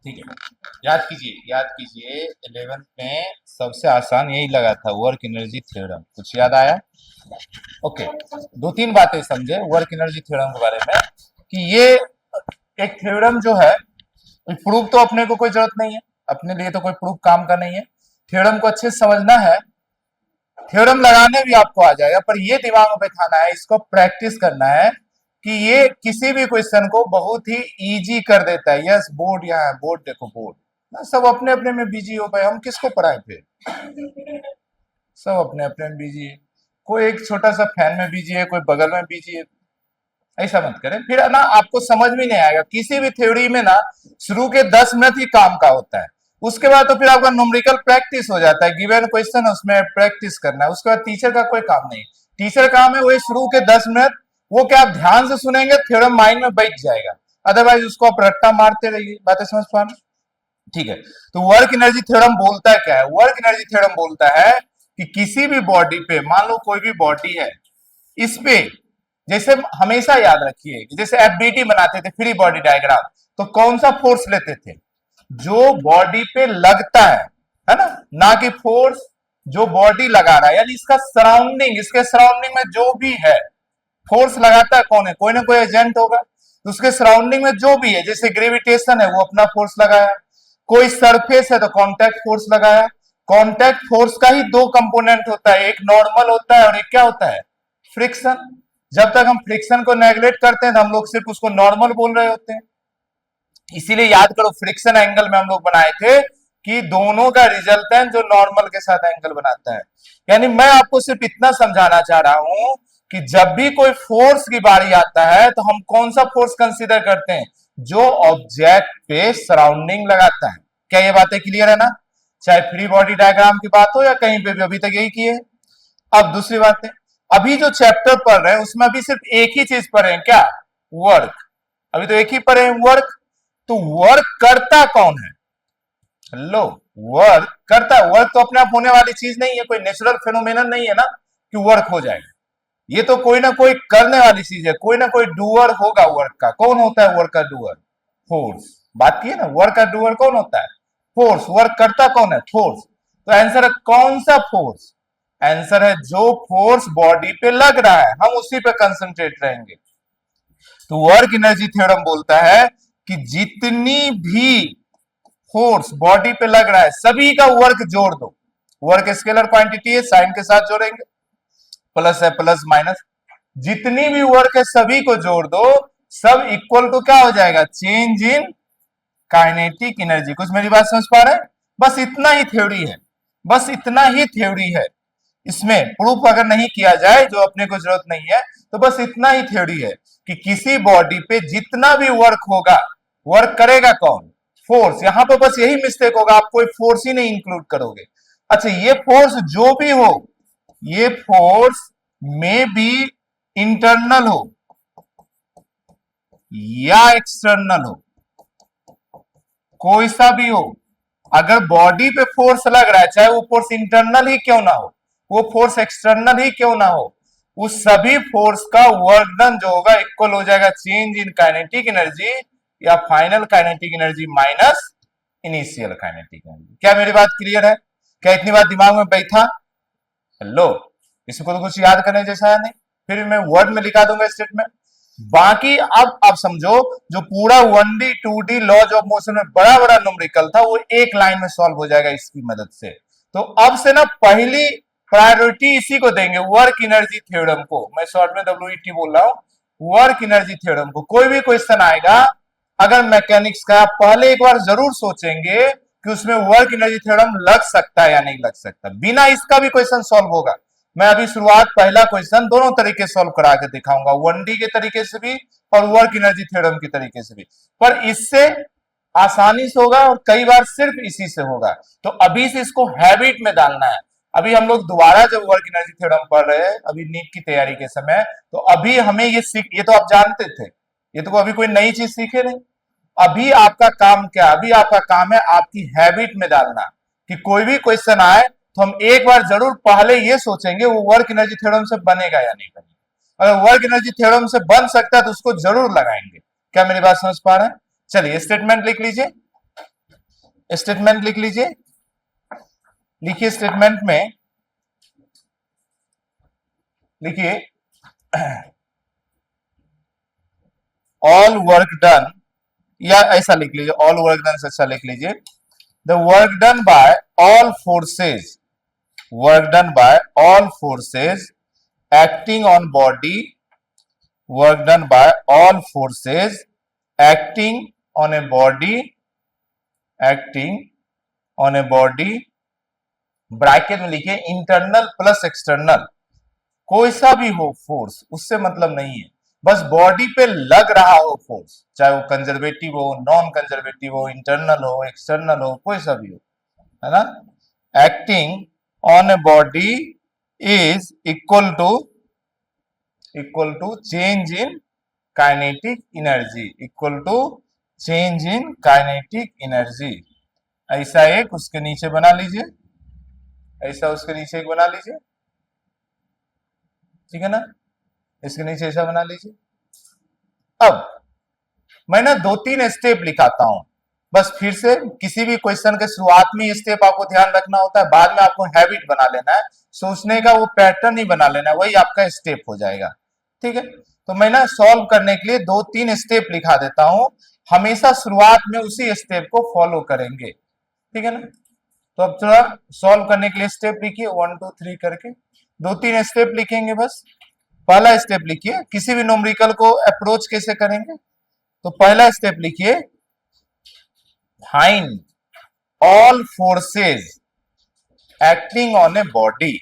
ठीक है, याद कीजिए 11th में सबसे आसान यही लगा था, वर्क एनर्जी थ्योरम। कुछ याद आया? ओके, दो तीन बातें समझे वर्क एनर्जी थ्योरम के बारे में कि ये एक थ्योरम जो है, प्रूफ तो अपने को कोई जरूरत नहीं है, अपने लिए तो कोई प्रूफ काम का नहीं है। थ्योरम को अच्छे से समझना है, थ्योरम लगाने भी आपको आ जाएगा, पर ये दिमाग में बैठाना है, इसको प्रैक्टिस करना है कि ये किसी भी क्वेश्चन को बहुत ही इजी कर देता है। यस, बोर्ड यहाँ है, बोर्ड देखो, बोर्ड ना, सब अपने अपने में बिजी हो गए, हम किसको पढ़ाए फिर? सब अपने अपने में बिजी है, कोई एक छोटा सा फैन में बिजी है, कोई बगल में बिजी है। ऐसा मत करें, फिर ना आपको समझ में नहीं आएगा। किसी भी थ्योरी में ना शुरू के 10 मिनट ही काम का होता है, उसके बाद तो फिर आपका न्यूमेरिकल प्रैक्टिस हो जाता है। गिवन क्वेश्चन है उसमें प्रैक्टिस करना है, उसके बाद टीचर का कोई काम नहीं। टीचर काम है वही शुरू के 10 मिनट, वो क्या आप ध्यान से सुनेंगे, थ्योरम माइंड में बैठ जाएगा, अदरवाइज उसको आप रट्टा मारते रहिए। बातें समझ पा रहे? ठीक है, तो वर्क एनर्जी थ्योरम बोलता है क्या है? वर्क एनर्जी थ्योरम बोलता है कि किसी भी बॉडी पे, मान लो कोई भी बॉडी है, इस पे जैसे हमेशा याद रखिए कि जैसे एफबीटी बनाते थे, फ्री बॉडी डायग्राम, तो कौन सा फोर्स लेते थे? जो बॉडी पे लगता है ना कि फोर्स जो बॉडी लगा रहा है, यानी इसका सराउंडिंग, इसके सराउंडिंग में जो भी है फोर्स लगाता है कौन है? कोई ना कोई एजेंट होगा। तो उसके सराउंडिंग में जो भी है, जैसे ग्रेविटेशन है वो अपना फोर्स लगाया, कोई सरफेस है तो कांटेक्ट फोर्स लगाया। कांटेक्ट फोर्स का ही दो कंपोनेंट होता है, एक नॉर्मल होता है और एक क्या होता है? फ्रिक्शन। जब तक हम फ्रिक्शन को नेग्लेक्ट करते हैं तो हम लोग सिर्फ उसको नॉर्मल बोल रहे होते हैं। इसीलिए याद करो, फ्रिक्शन एंगल में हम लोग बनाए थे कि दोनों का रिजल्टेंट जो नॉर्मल के साथ एंगल बनाता है। यानी मैं आपको सिर्फ इतना समझाना चाह रहा हूं कि जब भी कोई फोर्स की बारी आता है तो हम कौन सा फोर्स कंसीडर करते हैं? जो ऑब्जेक्ट पे सराउंडिंग लगाता है। क्या ये बातें क्लियर है ना? चाहे फ्री बॉडी डायग्राम की बात हो या कहीं पे भी, अभी तक यही किए। अब दूसरी बात है, अभी जो चैप्टर पढ़ रहे हैं उसमें अभी सिर्फ एक ही चीज पढ़ रहे हैं, क्या? वर्क। अभी तो एक ही पढ़े हैं, वर्क। तो वर्क करता कौन है? लो, वर्क करता, वर्क तो अपने आप होने वाली चीज नहीं है, कोई नेचुरल फिनोमेनन नहीं है ना कि वर्क हो जाएगा। ये तो कोई ना कोई करने वाली चीज है, कोई ना कोई डूअर होगा वर्क का। कौन होता है वर्क का डूअर? फोर्स। बात की है ना, वर्क का डूअर कौन होता है? फोर्स। वर्क करता कौन है? फोर्स। तो आंसर है कौन सा फोर्स? आंसर है जो फोर्स बॉडी पे लग रहा है, हम उसी पे कंसंट्रेट रहेंगे। तो वर्क एनर्जी थ्योरम बोलता है कि जितनी भी फोर्स बॉडी पे लग रहा है सभी का वर्क जोड़ दो। वर्क स्केलर क्वांटिटी है, साइन के साथ जोड़ेंगे, प्लस है प्लस माइनस, जितनी भी वर्क है सभी को जोड़ दो, सब इक्वल टू क्या हो जाएगा? Change in kinetic energy. कुछ मेरी बात समझ पा रहे हैं? बस इतना ही थ्योरी है, बस इतना ही थ्योरी है। इसमें प्रूफ अगर नहीं किया जाए, जो अपने को जरूरत नहीं है, तो बस इतना ही थ्योरी है कि किसी बॉडी पे जितना भी वर्क होगा, वर्क करेगा कौन? फोर्स। यहां पर बस यही मिस्टेक होगा, आप कोई फोर्स ही नहीं इंक्लूड करोगे। अच्छा, ये फोर्स जो भी हो, ये फोर्स में बी इंटरनल हो या एक्सटर्नल हो, कोई सा भी हो, अगर बॉडी पे फोर्स लग रहा है, चाहे वो फोर्स इंटरनल ही क्यों ना हो, वो फोर्स एक्सटर्नल ही क्यों ना हो, उस सभी फोर्स का वर्क डन जो होगा इक्वल हो जाएगा चेंज इन काइनेटिक एनर्जी या final kinetic energy minus initial kinetic energy. क्या मेरी बात क्लियर है? क्या इतनी बात दिमाग में बैठा? लो, इसको तो कुछ याद करने जैसा है नहीं, फिर मैं वर्ड में लिखा दूंगा स्टेटमेंट। बाकी अब समझो, जो पूरा 1D 2D laws of motion में बड़ा बड़ा न्यूमेरिकल था, वो एक लाइन में सॉल्व हो जाएगा इसकी मदद से। तो अब से ना पहली प्रायोरिटी इसी को देंगे, वर्क एनर्जी थ्योरम को। मैं शॉर्ट में WET बोल रहा हूं, वर्क एनर्जी थ्योरम को। कोई भी क्वेश्चन आएगा अगर मैकेनिक्स का, पहले एक बार जरूर सोचेंगे कि उसमें वर्क एनर्जी थ्योरम लग सकता है या नहीं लग सकता। बिना इसका भी क्वेश्चन सॉल्व होगा। मैं अभी शुरुआत पहला क्वेश्चन दोनों तरीके सॉल्व करा के दिखाऊंगा, 1D के तरीके से भी और वर्क एनर्जी थ्योरम के तरीके से भी। पर इससे आसानी से होगा और कई बार सिर्फ इसी से होगा। तो अभी से इसको हैबिट में डालना है। अभी हम लोग दोबारा जब वर्क एनर्जी थ्योरम पढ़ रहे हैं, अभी नीट की तैयारी के समय, तो अभी हमें ये तो आप जानते थे, ये तो अभी कोई नई चीज सीखे नहीं। अभी आपका काम क्या? अभी आपका काम है आपकी हैबिट में डालना कि कोई भी क्वेश्चन आए तो हम एक बार जरूर पहले ये सोचेंगे वो वर्क एनर्जी थ्योरम से बनेगा या नहीं बनेगा। अगर वर्क एनर्जी थ्योरम से बन सकता है तो उसको जरूर लगाएंगे। क्या मेरी बात समझ पा रहे हैं? चलिए स्टेटमेंट लिख लीजिए। स्टेटमेंट लिख लीजिए, लिखिए स्टेटमेंट में लिखिए ऑल वर्क डन, या ऐसा लिख लीजिए ऑल वर्क डन से अच्छा लिख लीजिए the work done by all forces, work done by all forces acting on body, work done by all forces acting on a body, acting on a body, bracket में लिखिए internal plus external, कोई सा भी हो force उससे मतलब नहीं है, बस बॉडी पे लग रहा हो फोर्स, चाहे वो कंजर्वेटिव हो, नॉन कंजर्वेटिव हो, इंटरनल हो, एक्सटर्नल हो, कोई सा भी हो, है ना। Acting on a body is equal to change in kinetic energy, equal to change in kinetic energy. ऐसा एक उसके नीचे बना लीजिए, ऐसा उसके नीचे एक बना लीजिए, ठीक है ना, इसके नीचे ऐसा बना लीजिए। अब मैं ना 2-3 स्टेप लिखाता हूं, बस फिर से किसी भी क्वेश्चन के शुरुआत में स्टेप आपको ध्यान रखना होता है, बाद में आपको हैबिट बना लेना है, सोचने का वो पैटर्न ही बना लेना है, वही आपका स्टेप हो जाएगा, ठीक है। तो मैं ना सॉल्व करने के लिए 2-3 स्टेप लिखा देता हूं, हमेशा शुरुआत में उसी स्टेप को फॉलो करेंगे, ठीक है ना। तो अब थोड़ा सॉल्व करने के लिए स्टेप लिखिए 1 2 3 करके, 2-3 स्टेप लिखेंगे बस। पहला स्टेप लिखिए, किसी भी न्यूमेरिकल को अप्रोच कैसे करेंगे, तो पहला स्टेप लिखिए find all forces acting on a body.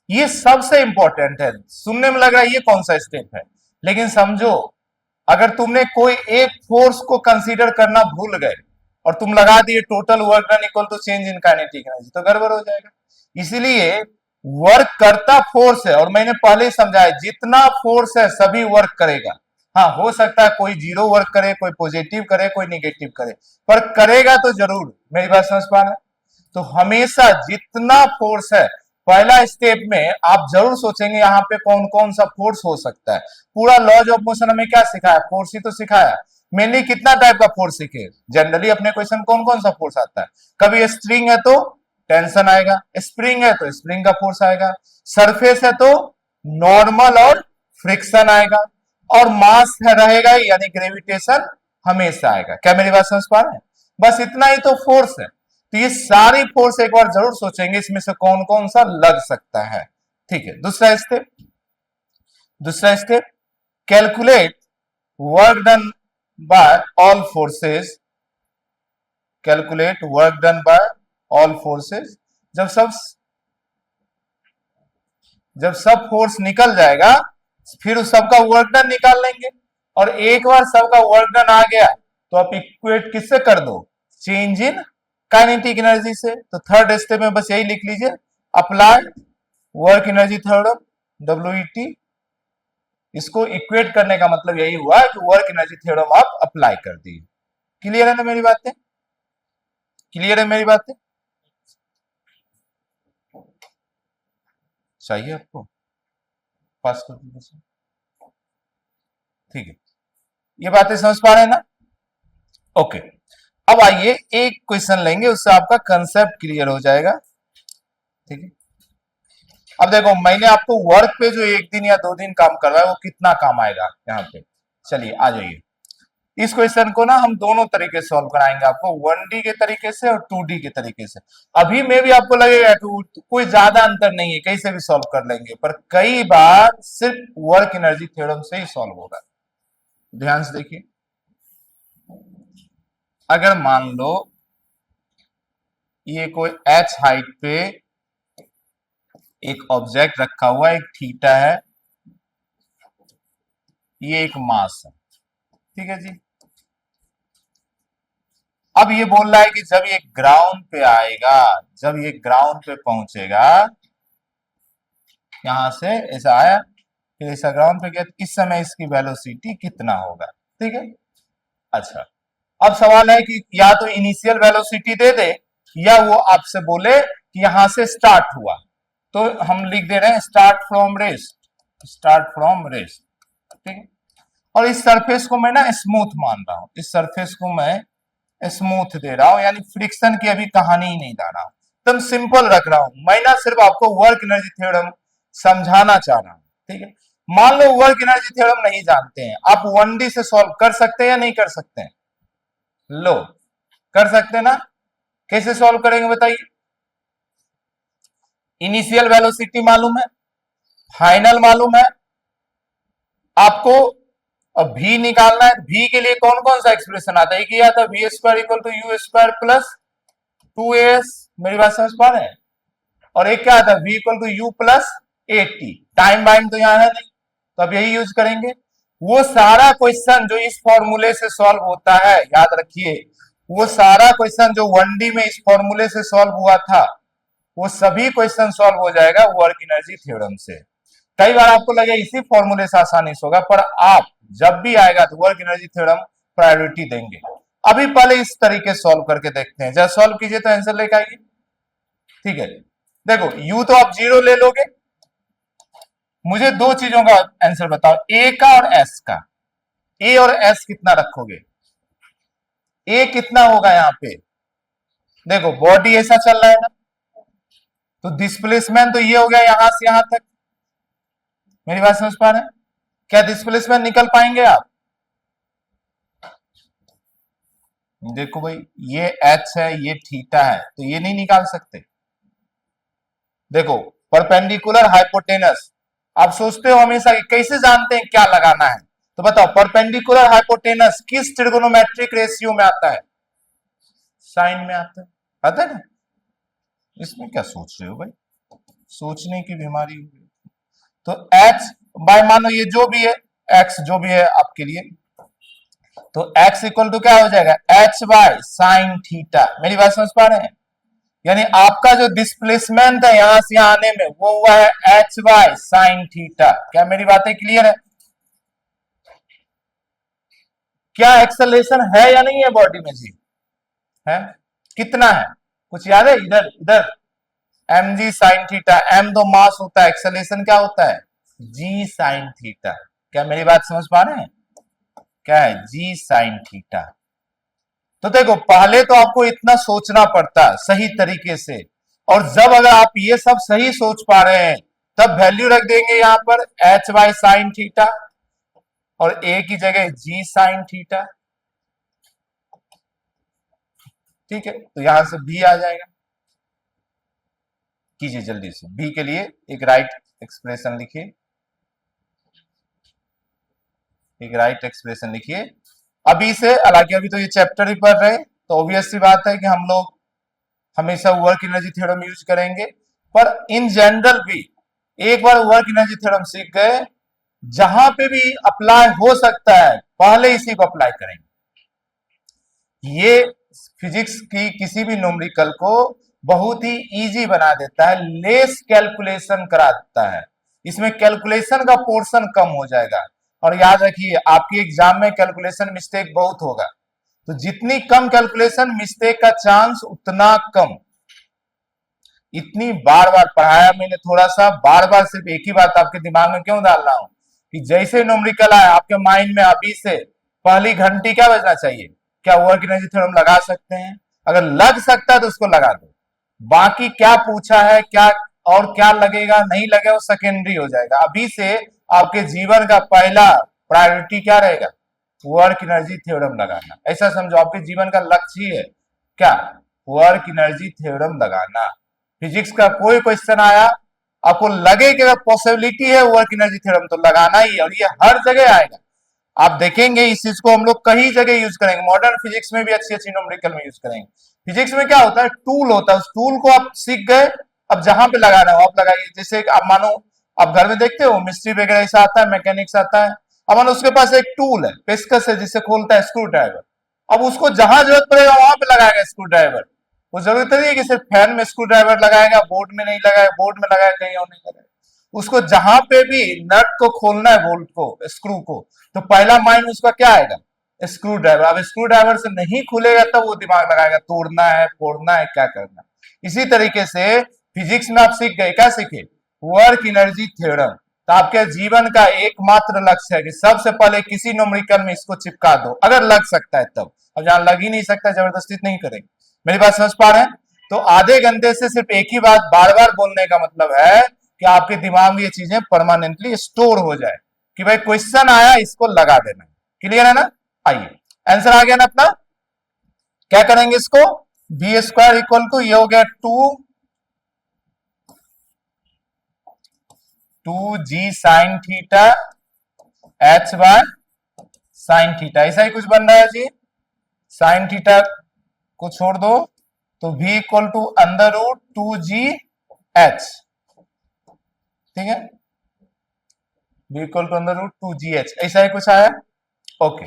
ये सबसे इंपॉर्टेंट है, सुनने में लग रहा है ये कौन सा स्टेप है, लेकिन समझो अगर तुमने कोई एक फोर्स को कंसीडर करना भूल गए और तुम लगा दिए total work done equal to change in kinetic energy, तो गड़बड़ हो जाएगा। इसीलिए वर्क करता फोर्स है, और मैंने पहले ही समझाया जितना फोर्स है सभी वर्क करेगा। हाँ, हो सकता है कोई जीरो वर्क करे, कोई पॉजिटिव करे, कोई निगेटिव करे, पर करेगा तो जरूर। मेरी बात समझ पा रहे हैं? तो हमेशा जितना फोर्स है, पहला स्टेप में आप जरूर सोचेंगे यहाँ पे कौन कौन सा फोर्स हो सकता है। पूरा लॉज ऑफ मोशन हमें क्या सिखाया, फोर्स ही तो सिखाया। मेनली कितना टाइप का फोर्स सीखे, जनरली अपने क्वेश्चन कौन कौन सा फोर्स आता है, कभी स्ट्रिंग है तो टेंशन आएगा, स्प्रिंग है तो स्प्रिंग का फोर्स आएगा, सरफेस है तो नॉर्मल और फ्रिक्शन आएगा, और मास रहेगा यानी ग्रेविटेशन हमेशा आएगा। क्या मेरी बात समझ पा रहे हैं? बस इतना ही तो फोर्स है। तो ये सारी फोर्स एक बार जरूर सोचेंगे इसमें से कौन कौन सा लग सकता है, ठीक है। दूसरा step calculate work done by all forces, calculate work done by all forces. जब सब फोर्स निकल जाएगा फिर उस सबका वर्क डन निकाल लेंगे, और एक बार सबका वर्क डन आ गया तो आप इक्वेट किससे कर दो, चेंज इन काइनेटिक एनर्जी से। तो थर्ड स्टेप में बस यही लिख लीजिए, apply work energy theorem WET। इसको इक्वेट करने का मतलब यही हुआ कि वर्क एनर्जी थ्योरम आप अप्लाई कर दिए। क्लियर है ना मेरी बातें, क्लियर है मेरी बातें? चाहिए आपको पास कर दीजिए, ठीक है। ये बातें समझ पा रहे हैं ना? ओके, अब आइए एक क्वेश्चन लेंगे, उससे आपका कंसेप्ट क्लियर हो जाएगा, ठीक है। अब देखो मैंने आपको वर्क पे जो 1 दिन या 2 दिन काम करवाया वो कितना काम आएगा यहाँ पे। चलिए आ जाइए, इस क्वेश्चन को ना हम दोनों तरीके से सॉल्व कराएंगे आपको, 1D के तरीके से और 2D के तरीके से। अभी में भी आपको लगेगा कि कोई ज्यादा अंतर नहीं है, कैसे भी सॉल्व कर लेंगे, पर कई बार सिर्फ वर्क एनर्जी थ्योरम से ही सॉल्व होगा। ध्यान से देखिए, अगर मान लो ये कोई h हाइट पे एक ऑब्जेक्ट रखा हुआ है, एक थीटा है, ये एक मास है, ठीक है जी। अब ये बोल रहा है कि जब ये ग्राउंड पे आएगा, जब ये ग्राउंड पे पहुंचेगा, यहां से ऐसा आया फिर ऐसा ग्राउंड पे गया, इस समय इसकी वेलोसिटी कितना होगा, ठीक है। अच्छा, अब सवाल है कि या तो इनिशियल वेलोसिटी दे दे या वो आपसे बोले कि यहां से स्टार्ट हुआ, तो हम लिख दे रहे हैं start from rest, start from rest, ठीक है। और इस सरफेस को मैं ना स्मूथ मान रहा हूं, इस सरफेस को मैं स्मूथ दे रहा हूं, यानी फ्रिक्शन की अभी कहानी ही नहीं ला रहा हूं, एकदम सिंपल रख रहा हूं। मैं ना सिर्फ आपको वर्क एनर्जी थ्योरम समझाना चाह रहा हूं, ठीक है। मान लो वर्क एनर्जी थ्योरम नहीं जानते हैं, आप 1D से सॉल्व कर सकते हैं या नहीं कर सकते हैं? लो, कर सकते हैं ना। कैसे सॉल्व करेंगे बताइए? इनिशियल वेलोसिटी मालूम है, फाइनल मालूम है आपको, अब v निकालना है। v के लिए कौन कौन सा एक्सप्रेशन आता है? एक ही आता है, v square equal to u square plus 2as। मेरी बात समझ पा रहे हैं? और एक क्या आता है, v equal to u plus 80। Time bind तो यहां है नहीं, तो अब यही यूज करेंगे। वो सारा क्वेश्चन जो इस फॉर्मूले से सॉल्व होता है, याद रखिए, वो सारा क्वेश्चन जो 1D में इस फॉर्मूले से सॉल्व हुआ था, वो सभी क्वेश्चन सॉल्व हो जाएगा वर्क एनर्जी थ्योरम से। कई बार आपको लगे इसी फॉर्मूले से आसानी से होगा, पर आप जब भी आएगा तो वर्क एनर्जी थ्योरम प्रायोरिटी देंगे। अभी पहले इस तरीके सॉल्व करके देखते हैं। जब सॉल्व कीजिए तो आंसर लेकर आइए, ठीक है। देखो, u तो आप 0 ले लोगे। मुझे दो चीजों का आंसर बताओ, a का और s का। a और s कितना रखोगे? a कितना होगा यहाँ पे? देखो, बॉडी ऐसा चल रहा है ना, तो डिस्प्लेसमेंट तो ये हो गया यहां से यहां तक। मेरी बात समझ पा रहे हैं? क्या डिस्प्लेसमेंट निकल पाएंगे आप? देखो भाई, ये h है, ये थीटा है, तो ये नहीं निकाल सकते। देखो, परपेंडिकुलर हाइपोटेनस, आप सोचते हो हमेशा कि कैसे जानते हैं क्या लगाना है, तो बताओ, परपेंडिकुलर हाइपोटेनस किस ट्रिगोनोमेट्रिक रेशियो में आता है? साइन में आता है, आता है ना। इसमें क्या सोच रहे हो भाई, सोचने की बीमारी हो गई। तो h बाय, मानो ये जो भी है, x जो भी है आपके लिए, तो x इक्वल टू क्या हो जाएगा, h बाय साइन थीटा। मेरी बात समझ पा रहे हैं? यानी आपका जो डिस्प्लेसमेंट है यहां से यहां आने में, वो हुआ है h बाय साइन थीटा। क्या मेरी बातें क्लियर है? क्या एक्सेलरेशन है या नहीं है बॉडी में जी? है। कितना है? कुछ याद है? इधर इधर, mg साइन थीटा। m तो मास होता है, एक्सेलरेशन क्या होता है, g साइन थीटा। क्या मेरी बात समझ पा रहे हैं? क्या है, g साइन थीटा। तो देखो, पहले तो आपको इतना सोचना पड़ता है सही तरीके से, और जब अगर आप ये सब सही सोच पा रहे हैं, तब वैल्यू रख देंगे यहां पर h बाय साइन थीटा, और a की जगह g साइन थीटा, ठीक है। तो यहां से b आ जाएगा। कीजिए जल्दी से, b के लिए एक राइट एक्सप्रेशन लिखिए, एक राइट एक्सप्रेशन लिखिए। अभी से, हालांकि अभी तो ये चैप्टर ही पढ़ रहे हैं, तो ऑब्वियस सी बात है कि हम लोग हमेशा वर्क एनर्जी थ्योरम यूज करेंगे, पर इन जनरल भी एक बार वर्क एनर्जी थ्योरम सीख गए, जहां पे भी अप्लाई हो सकता है पहले इसी को अप्लाई करेंगे। ये फिजिक्स की किसी भी न्यूमेरिकल को बहुत ही इजी बना देता है, लेस कैलकुलेशन करा देता है। इसमें कैलकुलेशन का पोर्शन कम हो जाएगा, और याद रखिए आपके एग्जाम में कैलकुलेशन मिस्टेक बहुत होगा, तो जितनी कम कैलकुलेशन मिस्टेक का चांस उतना कम। इतनी बार बार पढ़ाया मैंने, थोड़ा सा बार बार सिर्फ एक ही बात आपके दिमाग में क्यों डाल रहा हूं, कि जैसे न्यूमेरिकल आए आपके माइंड में, अभी से पहली घंटी क्या बजना चाहिए, क्या वर्क एनर्जी थ्योरम लगा सकते हैं? अगर लग सकता है तो उसको लगा दो, बाकी क्या पूछा है, क्या और क्या लगेगा नहीं लगेगा वो सेकेंडरी हो जाएगा। अभी से आपके जीवन का पहला प्रायोरिटी क्या रहेगा, वर्क एनर्जी थ्योरम लगाना। ऐसा समझो आपके जीवन का लक्ष्य ही है क्या, वर्क एनर्जी थ्योरम लगाना। फिजिक्स का कोई क्वेश्चन आया, आपको लगे कि अगर पॉसिबिलिटी है वर्क एनर्जी थ्योरम, तो लगाना ही है, और ये हर जगह आएगा। आप देखेंगे इस चीज को हम लोग कई जगह यूज करेंगे, मॉडर्न फिजिक्स में भी अच्छी अच्छी न्यूमेरिकल में यूज करेंगे। फिजिक्स में क्या होता है, टूल होता है, उस टूल को आप सीख गए, अब जहां पे लगाना हो आप लगाइए। जैसे आप मानो, आप घर में देखते हो मिस्त्री वगैरह ऐसा आता है, मैकेनिक्स आता है, अब मानो उसके पास एक टूल है, पेचकस है, जिससे खोलता है स्क्रू ड्राइवर। अब उसको जहां जरूरत पड़ेगा वहां पे लगाएगा स्क्रू ड्राइवर। वो जरूरत नहीं है कि सिर्फ फैन में स्क्रू ड्राइवर लगाएगा, बोर्ड में नहीं लगाएगा, बोर्ड में लगाएगा कहीं और नहीं लगाएगा। उसको जहां पे भी नट को खोलना है, बोल्ट को, स्क्रू को, तो पहला माइंड उसका क्या आएगा, स्क्रू ड्राइवर। अब स्क्रू ड्राइवर से नहीं खुलेगा तब वो दिमाग लगाएगा, तोड़ना है, फोड़ना है, क्या करना है। इसी तरीके से फिजिक्स में आप सीख गए, क्या सीखे, वर्क एनर्जी थ्योरम। तो आपके जीवन का एकमात्र लक्ष्य है कि सबसे पहले किसी न्यूमेरिकल में इसको चिपका दो, अगर लग सकता है तब। अब जहां लग ही नहीं सकता, जबरदस्ती नहीं करेंगे। मेरी बात समझ पा रहे हैं? तो आधे घंटे से सिर्फ एक ही बात बार बार बोलने का मतलब है कि आपके दिमाग में ये चीजें परमानेंटली स्टोर हो जाए कि भाई क्वेश्चन आया, इसको लगा देना। क्लियर है ना? आइए, आंसर आ गया ना अपना। क्या करेंगे इसको? बी स्क्वायर इक्वल टू ये हो गया 2g sine theta h by sine theta, ऐसा ही कुछ बन रहा है जी। साइन थीटा को छोड़ दो तो v equal to under root 2gh, ठीक है, v equal to under root 2gh, ऐसा ही कुछ आया। ओके,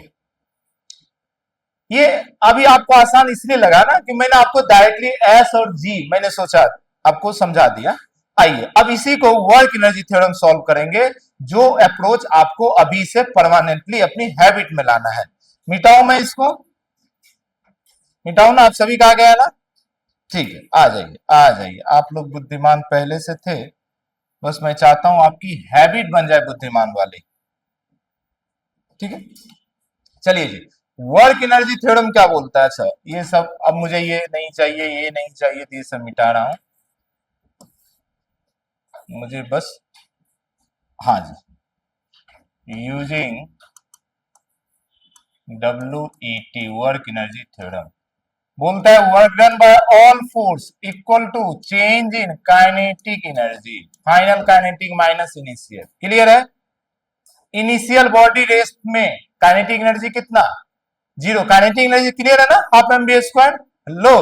ये अभी आपको आसान इसलिए लगा ना कि मैंने आपको डायरेक्टली एस और जी मैंने सोचा आपको समझा दिया। आइए अब इसी को वर्क एनर्जी थ्योरम सॉल्व करेंगे, जो अप्रोच आपको अभी से परमानेंटली अपनी हैबिट में लाना है। मिटाऊं मैं इसको? मिटाऊं ना? आप सभी का आ गया ना? ठीक है, आ जाइए आ जाइए, आप लोग बुद्धिमान पहले से थे, बस मैं चाहता हूं आपकी हैबिट बन जाए बुद्धिमान वाली। ठीक है, चलिए जी, वर्क एनर्जी थ्योरम क्या बोलता है? अच्छा, ये सब अब मुझे ये नहीं चाहिए, ये नहीं चाहिए, तो ये सब मिटा रहा हूं मुझे बस। हाँ जी, using WET work energy theorem बोलता है work done by all force equal to change in kinetic energy, final kinetic minus initial. Clear है? इनिशियल बॉडी रेस्ट में काइनेटिक एनर्जी कितना? 0। काइनेटिक एनर्जी क्लियर है ना? हाफ mv स्क्वायर लो,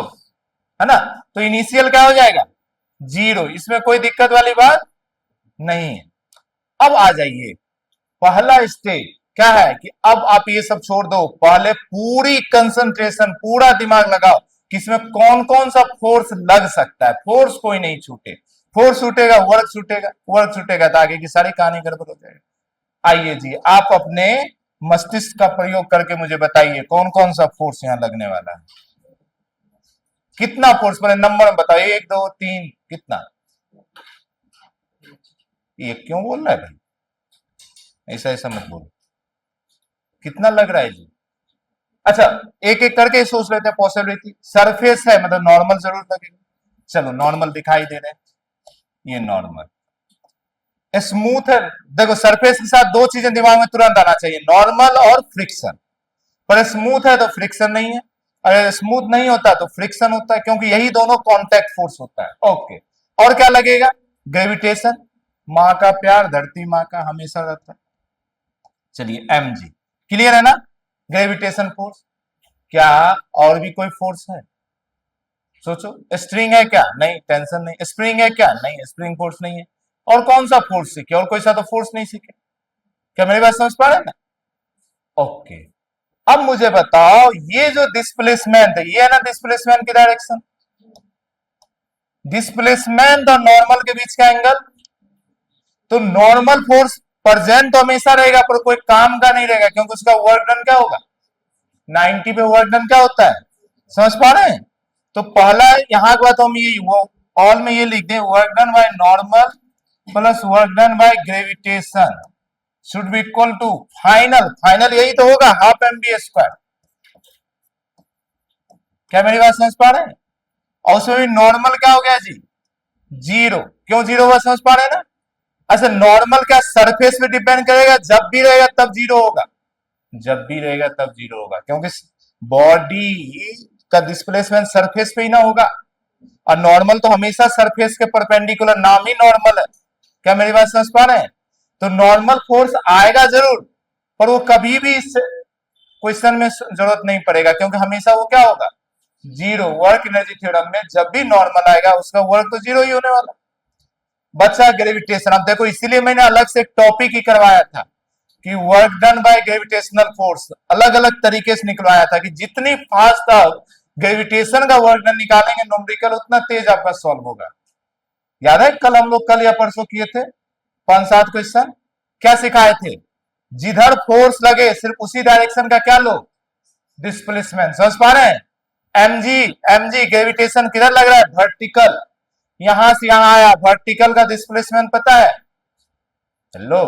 है ना? तो इनिशियल क्या हो जाएगा? 0। इसमें कोई दिक्कत वाली बात नहीं है। अब आ जाइए, पहला स्टेज क्या है कि अब आप ये सब छोड़ दो, पहले पूरी कंसंट्रेशन, पूरा दिमाग लगाओ कि इसमें कौन कौन सा फोर्स लग सकता है। फोर्स कोई नहीं छूटे, फोर्स छूटेगा वर्क छूटेगा, वर्क छूटेगा तो आगे की सारी कहानी गड़बड़ हो जाएगी। आइए जी, आप अपने मस्तिष्क का प्रयोग करके मुझे बताइए कौन कौन सा फोर्स यहां लगने वाला है। कितना फोर्स? पहले नंबर में बताओ, 1 2 3, कितना? ये क्यों बोल रहा है भाई? ऐसा ऐसा मत बोलो, कितना लग रहा है जी? अच्छा, एक एक करके सोच लेते हैं पॉसिबिलिटी। सरफेस है मतलब नॉर्मल जरूर लगेगा, चलो नॉर्मल दिखाई दे रहे हैं, ये नॉर्मल। स्मूथ है, देखो सरफेस के साथ दो चीजें दिमाग में तुरंत आना चाहिए, नॉर्मल और फ्रिक्शन। पर स्मूथ है तो फ्रिक्शन नहीं है, अगर स्मूथ नहीं होता तो फ्रिक्शन होता है, क्योंकि यही दोनों कॉन्टैक्ट फोर्स होता है। ओके, और क्या लगेगा? ग्रेविटेशन, माँ का प्यार धरती माँ का हमेशा रहता है। चलिए mg, क्लियर है ना? Gravitation force. क्या और भी कोई फोर्स है? सोचो, स्ट्रिंग है क्या? नहीं, टेंशन नहीं। स्प्रिंग है क्या? नहीं, स्प्रिंग फोर्स नहीं है। और कौन सा फोर्स सीखे? और कोई सा तो फोर्स नहीं सीखे। क्या मेरी बात समझ पा रहे हैं ना? ओके, अब मुझे बताओ, ये जो डिस्प्लेसमेंट है, ये है ना डिस्प्लेसमेंट की डायरेक्शन। डिस्प्लेसमेंट और नॉर्मल के बीच का एंगल, तो नॉर्मल फोर्स प्रेजेंट तो हमेशा रहेगा पर कोई काम का नहीं रहेगा, क्योंकि उसका वर्क डन क्या होगा? 90 पे वर्क डन क्या होता है? समझ पा रहे हैं? तो पहला यहां के बाद हम ये ऑल में ये लिख दें, work done by normal plus work done by gravitation should be equal to final, final यही तो होगा, हाफ mv स्क्वायर। क्या मेरी बात समझ पा रहे हैं? और उसमें नॉर्मल क्या हो गया जी? 0। क्यों 0 हुआ? समझ पा रहे हैं ना? अच्छा, नॉर्मल क्या सरफेस पे डिपेंड करेगा? जब भी रहेगा तब 0 होगा, जब भी रहेगा तब 0 होगा, क्योंकि बॉडी का डिस्प्लेसमेंट सरफेस पे ही ना होगा, और नॉर्मल तो हमेशा सरफेस के परपेंडिकुलर, नाम ही नॉर्मल है। क्या मेरी बात समझ पा रहे हैं? तो नॉर्मल फोर्स आएगा जरूर, पर वो कभी भी इस क्वेश्चन में जरूरत नहीं पड़ेगा, क्योंकि हमेशा वो क्या होगा? 0। वर्क एनर्जी थ्योरम में जब भी नॉर्मल आएगा उसका वर्क तो 0 ही होने वाला। बचा ग्रेविटेशन। अब देखो, इसीलिए मैंने अलग से एक टॉपिक ही करवाया था कि work done by gravitational force, अलग अलग तरीके से निकलवाया था कि जितनी फास्ट आप ग्रेविटेशन का वर्क डन निकालेंगे न्यूमेरिकल, उतना तेज आपका सॉल्व होगा। याद है कल हम लोग, कल या परसों किए थे 5-7 क्वेश्चन, क्या सिखाए थे? जिधर फोर्स लगे सिर्फ उसी डायरेक्शन का क्या लो? डिस्प्लेसमेंट। समझ पा रहे हैं? mg, mg ग्रेविटेशन किधर लग रहा है? वर्टिकल। यहां से यहां आया, वर्टिकल का डिस्प्लेसमेंट पता है? हेलो,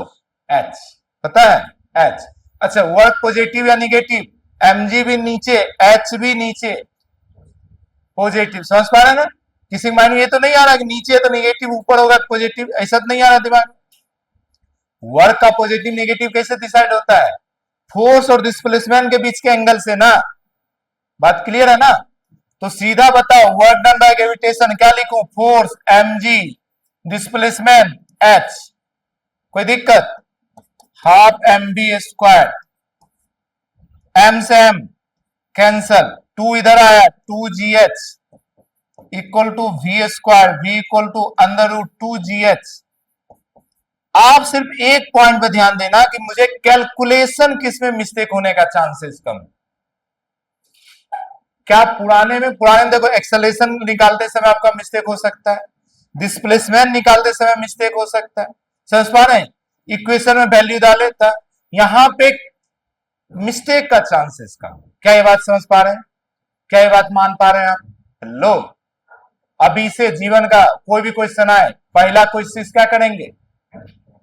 एच, पता है एच। अच्छा, वर्क पॉजिटिव या निगेटिव, एमजी भी नीचे, एच भी नीचे, पॉजिटिव, समझ पा रहे हैं ना? किसी माइंड में ये तो नहीं आ रहा कि नीचे है तो निगेटिव, ऊपर होगा पॉजिटिव, ऐसा तो नहीं आ रहा दिमाग में। वर्क का पॉजिटिव नेगेटिव कैसे डिसाइड होता है? फोर्स और डिस्प्लेसमेंट के बीच के एंगल से ना। बात क्लियर है ना? तो सीधा बताओ, वर्क डन बाय ग्रेविटेशन क्या लिखूं? Force m g, displacement h, कोई दिक्कत? Half m b square, m से एम कैंसल, टू इधर आया, two g h equal to v square, v equal to under root two g h. आप सिर्फ एक पॉइंट पे ध्यान देना कि मुझे कैलकुलेशन किसमें मिस्टेक होने का चांसेस कम। क्या पुराने में देखो, एक्सेलेरेशन निकालते समय आपका मिस्टेक हो सकता है, डिस्प्लेसमेंट निकालते समय मिस्टेक हो सकता है, समझ पा रहे हैं? इक्वेशन में वैल्यू डाले था, यहां पे मिस्टेक का चांसेस कम। क्या ये बात समझ पा रहे हैं? क्या ये बात मान पा रहे हैं आप? लो, अभी से जीवन का कोई भी क्वेश्चन आए, पहला क्वेश्चन क्या करेंगे?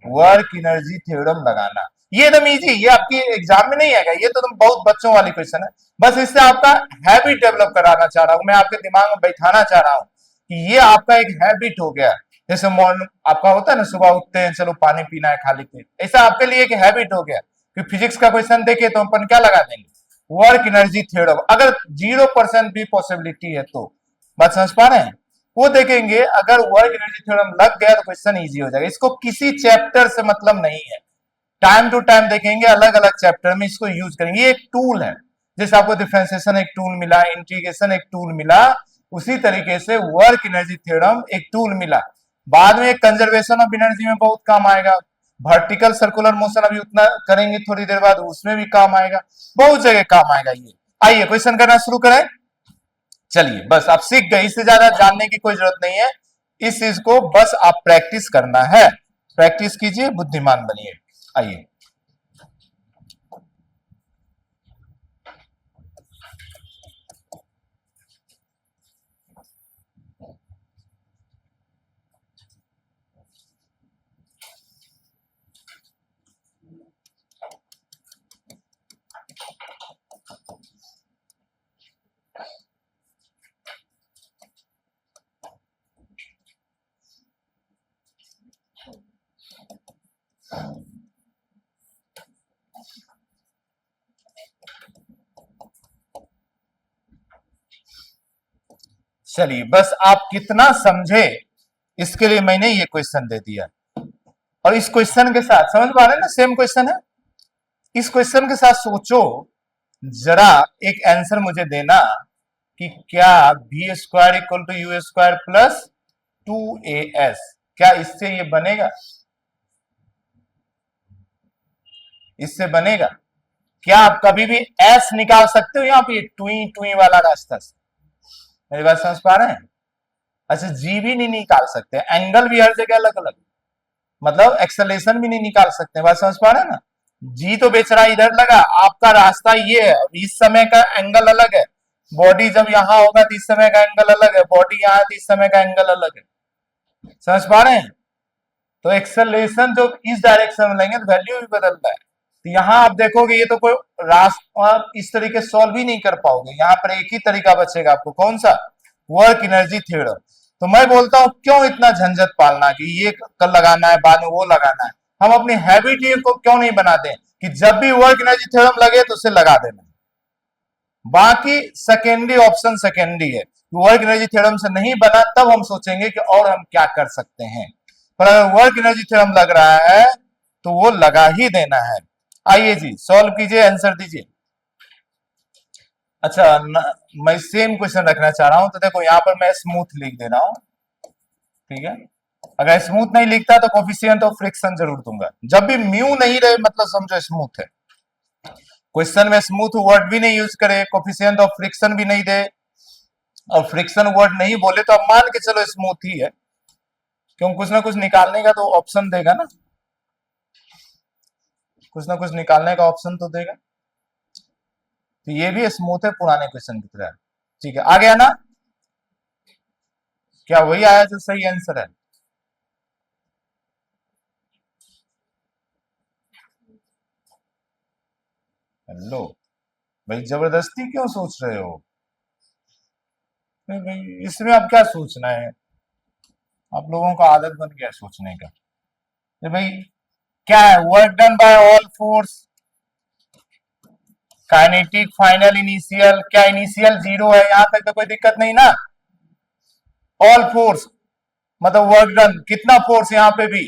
वर्क एनर्जी थ्योरम लगाना। ये एकदम इजी, ये आपकी एग्जाम में नहीं आएगा, ये तो तुम बहुत बच्चों वाली क्वेश्चन है। बस इससे आपका हैबिट डेवलप कराना चाह रहा हूं मैं, आपके दिमाग में बैठाना चाह रहा हूं कि ये आपका एक हैबिट हो गया। जैसे मॉर्निंग आपका होता है ना, सुबह उठते हैं चलो पानी पीना है खाली पेट, ऐसा आपके लिए एक हैबिट हो गया कि फिजिक्स का क्वेश्चन देखे तो अपन क्या लगा देंगे? Work energy theorem. अगर 0% भी पॉसिबिलिटी है तो, बात समझ पा रहे हैं? वो देखेंगे, अगर वर्क एनर्जी थ्योरम लग गया तो क्वेश्चन इजी हो जाएगा। इसको किसी चैप्टर से मतलब नहीं है, टाइम टू टाइम देखेंगे, अलग अलग चैप्टर में इसको यूज करेंगे। ये एक टूल है, जैसे आपको डिफरेंशिएशन एक टूल मिला, इंटीग्रेशन एक टूल मिला, उसी तरीके से वर्क एनर्जी थ्योरम एक टूल मिला। बाद में कंजर्वेशन ऑफ एनर्जी में बहुत काम आएगा, वर्टिकल सर्कुलर मोशन अभी उतना करेंगे थोड़ी देर बाद, उसमें भी काम आएगा, बहुत जगह काम आएगा ये। आइए क्वेश्चन करना शुरू करें। चलिए, बस आप सीख गए, इससे ज्यादा जानने की कोई जरूरत नहीं है। इस चीज को बस आप प्रैक्टिस करना है, प्रैक्टिस कीजिए, बुद्धिमान बनिए। आइए, चलिए, बस आप कितना समझे इसके लिए मैंने ये क्वेश्चन दे दिया। और इस क्वेश्चन के साथ समझ पा रहे हैं ना, सेम क्वेश्चन है। इस क्वेश्चन के साथ सोचो, जरा एक आंसर मुझे देना कि क्या b square equal to u square plus 2as, क्या इससे ये बनेगा? इससे बनेगा? क्या आप कभी भी एस निकाल सकते हो यहाँ पे टुई टुई वाला रास्ता से? मेरी बात समझ पा रहे हैं? अच्छा, जी भी नहीं निकाल सकते, एंगल भी हर जगह अलग अलग, मतलब एक्सेलेरेशन भी नहीं निकाल सकते, बात समझ पा रहे हैं ना? जी तो बेचारा इधर लगा, आपका रास्ता ये है, इस समय का एंगल अलग है, बॉडी जब यहां होगा तो इस समय का एंगल अलग है, बॉडी यहां है तो इस समय का एंगल अलग है, समझ पा रहे हैं? तो एक्सेलरेशन जो इस डायरेक्शन में लेंगे तो वैल्यू भी बदलता है। तो यहाँ आप देखोगे ये तो कोई रास्ता इस तरीके सॉल्व ही नहीं कर पाओगे, यहाँ पर एक ही तरीका बचेगा आपको, कौन सा? Work energy theorem. तो मैं बोलता हूं क्यों इतना झंझट पालना कि ये कल लगाना है बाद में वो लगाना है, हम अपनी हैबिट को क्यों नहीं बनाते कि जब भी वर्क एनर्जी थ्योरम लगे तो उसे लगा देना। बाकी सेकेंडरी ऑप्शन सेकेंडरी है, वर्क एनर्जी थ्योरम से नहीं बना तब हम सोचेंगे कि और हम क्या कर सकते हैं, पर अगर वर्क एनर्जी थ्योरम लग रहा है तो वो लगा ही देना है। आइए जी, सॉल्व कीजिए, आंसर दीजिए। अच्छा मैं सेम क्वेश्चन रखना चाह रहा हूं, तो देखो यहाँ पर मैं स्मूथ लिख दे रहा हूं, ठीक है? अगर स्मूथ नहीं लिखता तो कोफिशिएंट ऑफ फ्रिक्शन जरूर दूंगा। जब भी म्यू नहीं रहे मतलब समझो स्मूथ है। क्वेश्चन में स्मूथ वर्ड भी नहीं यूज करे, कोफिशिएंट ऑफ फ्रिक्शन भी नहीं दे, और फ्रिक्शन वर्ड नहीं बोले तो अब मान के चलो स्मूथ ही है, क्यों? कुछ ना कुछ निकालने का तो ऑप्शन देगा ना, कुछ ना कुछ निकालने का ऑप्शन तो देगा। तो ये भी स्मूथ है पुराने क्वेश्चन की तरह, ठीक है? आ गया ना? क्या वही आया जो सही आंसर है? लो भाई, जबरदस्ती क्यों सोच रहे हो? नहीं भाई, इसमें अब क्या सोचना है? आप लोगों का आदत बन गया है सोचने का। तो भाई क्या है, work done by all force, kinetic final initial, क्या इनिशियल जीरो है? यहां तक तो कोई दिक्कत नहीं ना। ऑल फोर्स मतलब वर्क डन, कितना फोर्स यहाँ पे भी?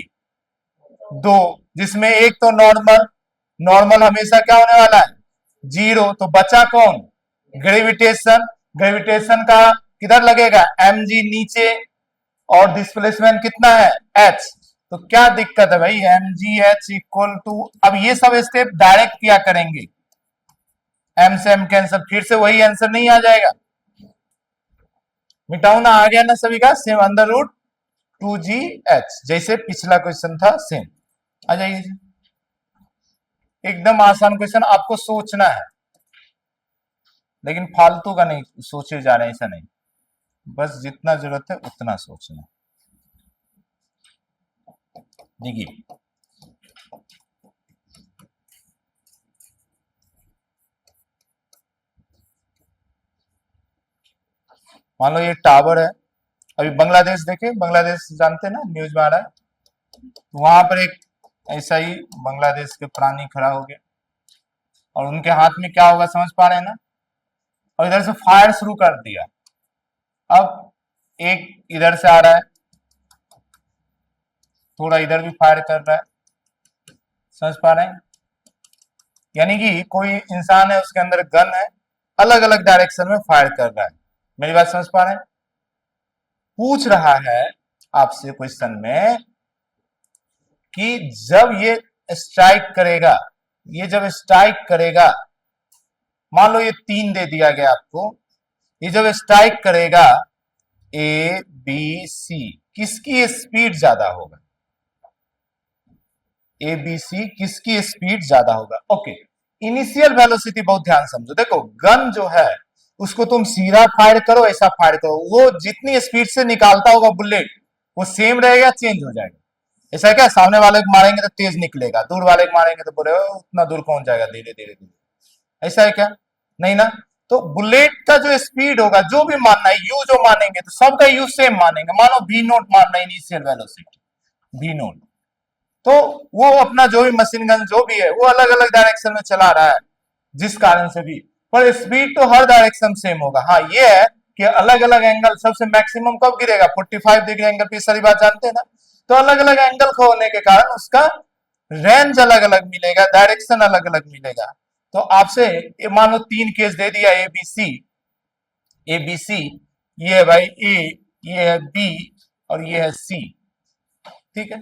दो, जिसमें एक तो नॉर्मल, नॉर्मल हमेशा क्या होने वाला है? जीरो। तो बचा कौन? ग्रेविटेशन। ग्रेविटेशन का किधर लगेगा? एम जी नीचे, और डिस्प्लेसमेंट कितना है? एच। तो क्या दिक्कत है भाई? M ji h equal to, अब ये सब स्टेप डायरेक्ट किया करेंगे, एम से एम कैंसिल, फिर से वही आंसर नहीं आ जाएगा। मिटाऊ ना, आ गया ना सभी का सेम, अंडर रूट 2GH, जैसे पिछला क्वेश्चन था सेम। आ जाइए, एकदम आसान क्वेश्चन, आपको सोचना है, लेकिन फालतू का नहीं सोचे जा रहे हैं, ऐसा नहीं, बस जितना जरूरत है उतना सोचना। देखिए, मान लो ये टावर है, अभी बांग्लादेश देखे, बांग्लादेश जानते हैं ना, न्यूज में आ रहा है, वहां पर एक ऐसा ही बांग्लादेश के प्राणी खड़ा हो गया, और उनके हाथ में क्या होगा समझ पा रहे हैं ना, और इधर से फायर शुरू कर दिया। अब एक इधर से आ रहा है, थोड़ा इधर भी फायर कर रहा है, समझ पा रहे हैं? यानी कि कोई इंसान है, उसके अंदर गन है, अलग अलग डायरेक्शन में फायर कर रहा है। मेरी बात समझ पा रहे हैं? पूछ रहा है आपसे क्वेश्चन में कि जब ये स्ट्राइक करेगा, ये जब स्ट्राइक करेगा, मान लो ये 3 दे दिया गया आपको, ये जब स्ट्राइक करेगा ए बी सी, किसकी स्पीड ज्यादा होगा? ए बी सी किसकी स्पीड ज्यादा होगा? ओके, इनिशियल वेलोसिटी बहुत ध्यान समझो। देखो, गन जो है उसको तुम सीधा फायर करो, ऐसा फायर करो, वो जितनी स्पीड से निकालता होगा बुलेट, वो सेम रहेगा, चेंज हो जाएगा? ऐसा है क्या? सामने वाले को मारेंगे तो तेज निकलेगा, दूर वाले को मारेंगे तो बोले उतना दूर पहुंच जाएगा धीरे धीरे धीरे, ऐसा है क्या? नहीं ना। तो बुलेट का जो स्पीड होगा, जो भी मानना है, यू जो मानेंगे तो सबका यू सेम मानेंगे। मानो वी नोट मानना है इनिशियल वेलोसिटी, वी नोट, तो वो अपना जो भी मशीन गन जो भी है वो अलग अलग डायरेक्शन में चला रहा है, जिस कारण से भी, पर स्पीड तो हर डायरेक्शन सेम होगा। हाँ ये है कि अलग अलग एंगल, सबसे मैक्सिमम कब गिरेगा? 45 डिग्री एंगल पे, सारी बात जानते हैं ना। तो अलग अलग एंगल को होने के कारण उसका रेंज अलग अलग मिलेगा, डायरेक्शन अलग अलग मिलेगा। तो आपसे मान लो 3 केस दे दिया, A B C, A B C, ये है भाई ए, ये है बी, और ये है सी, ठीक है।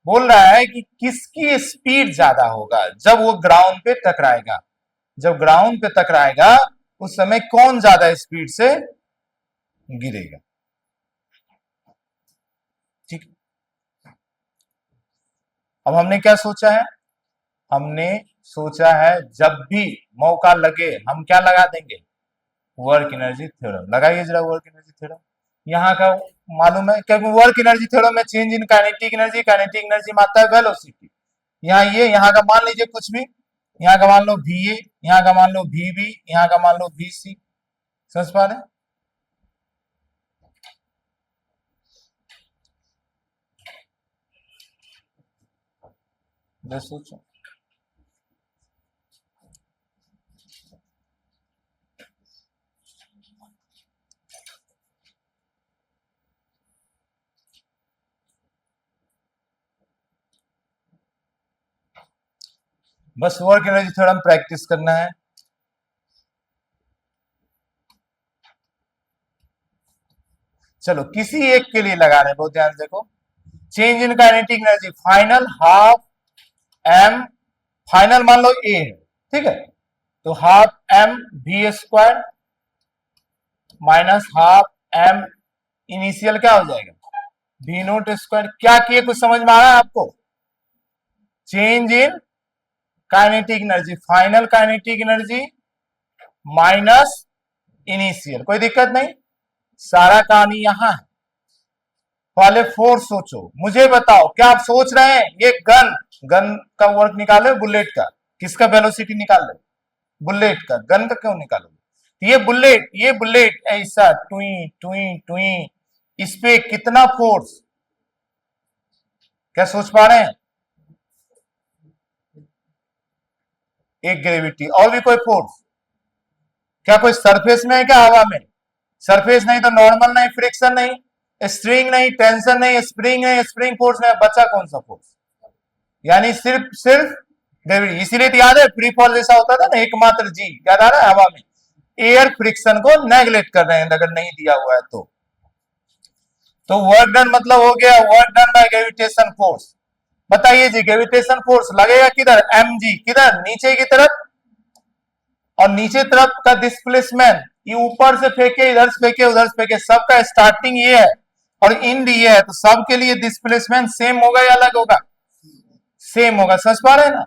बोल रहा है कि किसकी स्पीड ज्यादा होगा जब वो ग्राउंड पे टकराएगा, जब ग्राउंड पे टकराएगा उस समय कौन ज्यादा स्पीड से गिरेगा, ठीक। अब हमने क्या सोचा है? हमने सोचा है जब भी मौका लगे हम क्या लगा देंगे? Work energy theorem. लगाइए जरा वर्क एनर्जी थ्योरम। यहाँ का मालूम है, क्योंकि वर्क एनर्जी थ्योरम में change in kinetic energy, kinetic energy में आता है वेलोसिटी। यहाँ ये, यहाँ का मान लीजिए कुछ भी, यहाँ का मान लो वी ए, यहाँ का मान लो वी बी, यहाँ का मान लो वी सी, समझ पा रहे? सोचो, बस वर्क एनर्जी थ्योरम प्रैक्टिस करना है। चलो किसी एक के लिए लगा रहे हैं, बहुत ध्यान से देखो। Change in kinetic energy final half m, final मान लो ए है, ठीक है, तो half m v square minus half m initial क्या हो जाएगा? V naught square. क्या किए, कुछ समझ में आ रहा है आपको? Change in kinetic energy, final kinetic energy minus initial, कोई दिक्कत नहीं, सारा कहानी यहां है। पहले फोर्स सोचो, मुझे बताओ क्या आप सोच रहे हैं? ये गन, गन का वर्क निकाले, बुलेट का किसका वेलोसिटी निकाल ले? बुलेट का, गन का क्यों निकालोगे? ये बुलेट ऐसा टुई टुई टुई, इस पे कितना फोर्स, क्या सोच पा रहे हैं? एक ग्रेविटी और भी कोई फोर्स, क्या कोई सरफेस में है क्या, हवा में? सरफेस नहीं तो नॉर्मल नहीं, फ्रिक्शन नहीं, स्ट्रिंग नहीं, टेंशन नहीं, स्प्रिंग नहीं, स्प्रिंग फोर्स नहीं, बचा कौन सा फोर्स? यानी सिर्फ सिर्फ ग्रेविटी। इसीलिए तो याद है फ्री फॉल जैसा होता था ना, एकमात्र जी, याद आ रहा है, हवा में एयर फ्रिक्शन को नेग्लेक्ट कर रहे हैं अगर नहीं दिया हुआ है तो वर्क डन मतलब हो गया work done by gravitation force. बताइए जी, ग्रेविटेशन फोर्स लगेगा किधर, एम जी, किधर, नीचे की तरफ, और नीचे तरफ का डिस्प्लेसमेंट, ये ऊपर से फेंके, इधर से फेंके, उधर से फेंके, सबका स्टार्टिंग ये है और इंड ये है, तो सबके लिए डिस्प्लेसमेंट सेम होगा या अलग होगा? सेम होगा। समझ पा रहे हैं ना?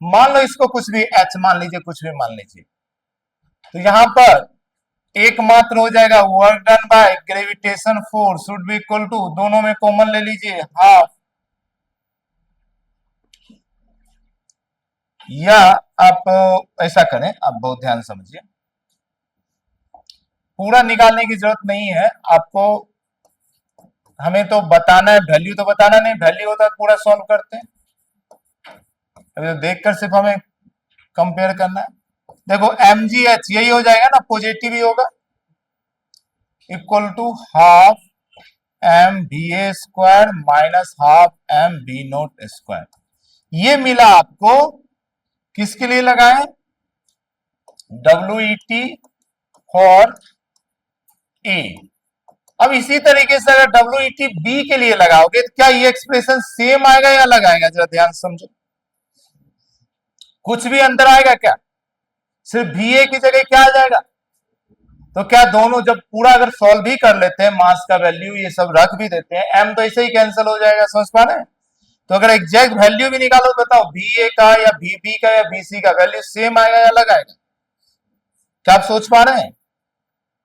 मान लो इसको कुछ भी एच मान लीजिए, कुछ भी मान लीजिए, तो यहां पर एकमात्र हो जाएगा work done by gravitation force should be equal to, दोनों में कॉमन ले लीजिए, हाफ, या आप ऐसा करें, आप बहुत ध्यान समझिए, पूरा निकालने की जरूरत नहीं है आपको, हमें तो बताना है, वैल्यू तो बताना नहीं, वैल्यू होता है पूरा सॉल्व करते हैं, अभी तो देखकर सिर्फ हमें कंपेयर करना है। देखो एम जी एच यही हो जाएगा ना, पॉजिटिव ही होगा, equal to half m v a square minus half m v naught square. ये मिला आपको, किसके लिए लगाए, W E T for a. अब इसी तरीके से अगर डब्ल्यू ई टी बी के लिए लगाओगे तो क्या ये एक्सप्रेशन सेम आएगा या अलग आएगा, जरा ध्यान समझो, कुछ भी अंतर आएगा क्या? सिर्फ वी ए की जगह क्या आ जाएगा? तो क्या दोनों जब पूरा अगर सॉल्व भी कर लेते हैं, मास का वैल्यू ये सब रख भी देते हैं, एम तो ऐसे ही कैंसिल हो जाएगा, समझ पा रहे हैं? तो अगर एग्जैक्ट वैल्यू भी निकालो तो बताओ वी ए का या वी बी का या वी सी का वैल्यू सेम आएगा या अलग आएगा? क्या आप सोच पा रहे हैं?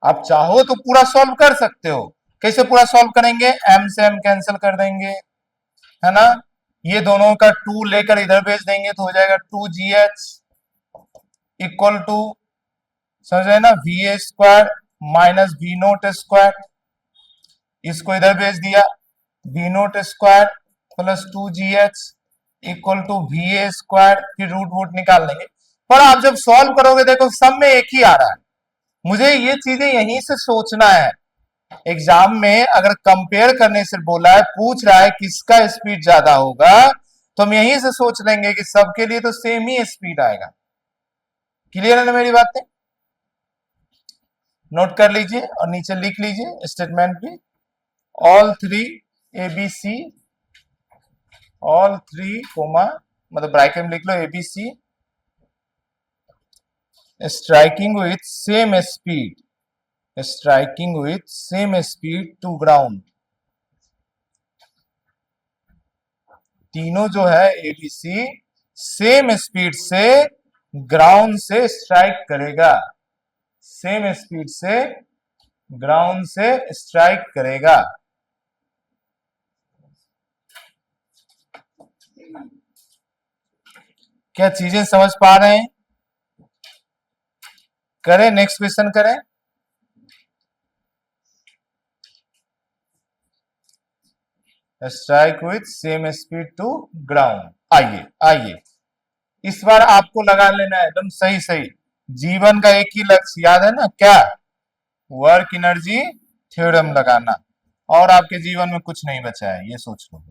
आप चाहो तो पूरा सॉल्व कर सकते हो। कैसे पूरा सॉल्व करेंगे, एम से एम कैंसिल कर देंगे, है ना, ये दोनों का टू लेकर इधर भेज देंगे तो हो जाएगा two g h equal to, समझ रहे ना, v a square minus v naught square, इसको इधर भेज दिया, v naught square plus two g h equal to v a square, फिर रूट वूट निकाल लेंगे। पर आप जब सॉल्व करोगे देखो सब में एक ही आ रहा है, मुझे ये चीजें यहीं से सोचना है। एग्जाम में अगर कंपेयर करने से बोला है, पूछ रहा है किसका स्पीड ज्यादा होगा, तो हम यहीं से सोच लेंगे कि सबके लिए तो सेम ही स्पीड आएगा। क्लियर है ना मेरी बातें? नोट कर लीजिए और नीचे लिख लीजिए स्टेटमेंट भी, all three ABC, all three comma, मतलब ब्रैकेट में लिख लो ABC striking with same speed, striking with same speed to ground, तीनों जो है एबीसी सेम स्पीड से ग्राउंड से स्ट्राइक करेगा, सेम स्पीड से ग्राउंड से स्ट्राइक करेगा। क्या चीजें समझ पा रहे हैं? करें, नेक्स्ट क्वेश्चन करें। Strike with same speed to ground. आइए आइए, इस बार आपको लगा लेना है एकदम सही सही, जीवन का एक ही लक्ष्य याद है ना, क्या? वर्क एनर्जी थ्योरम लगाना, और आपके जीवन में कुछ नहीं बचा है, ये सोच लो।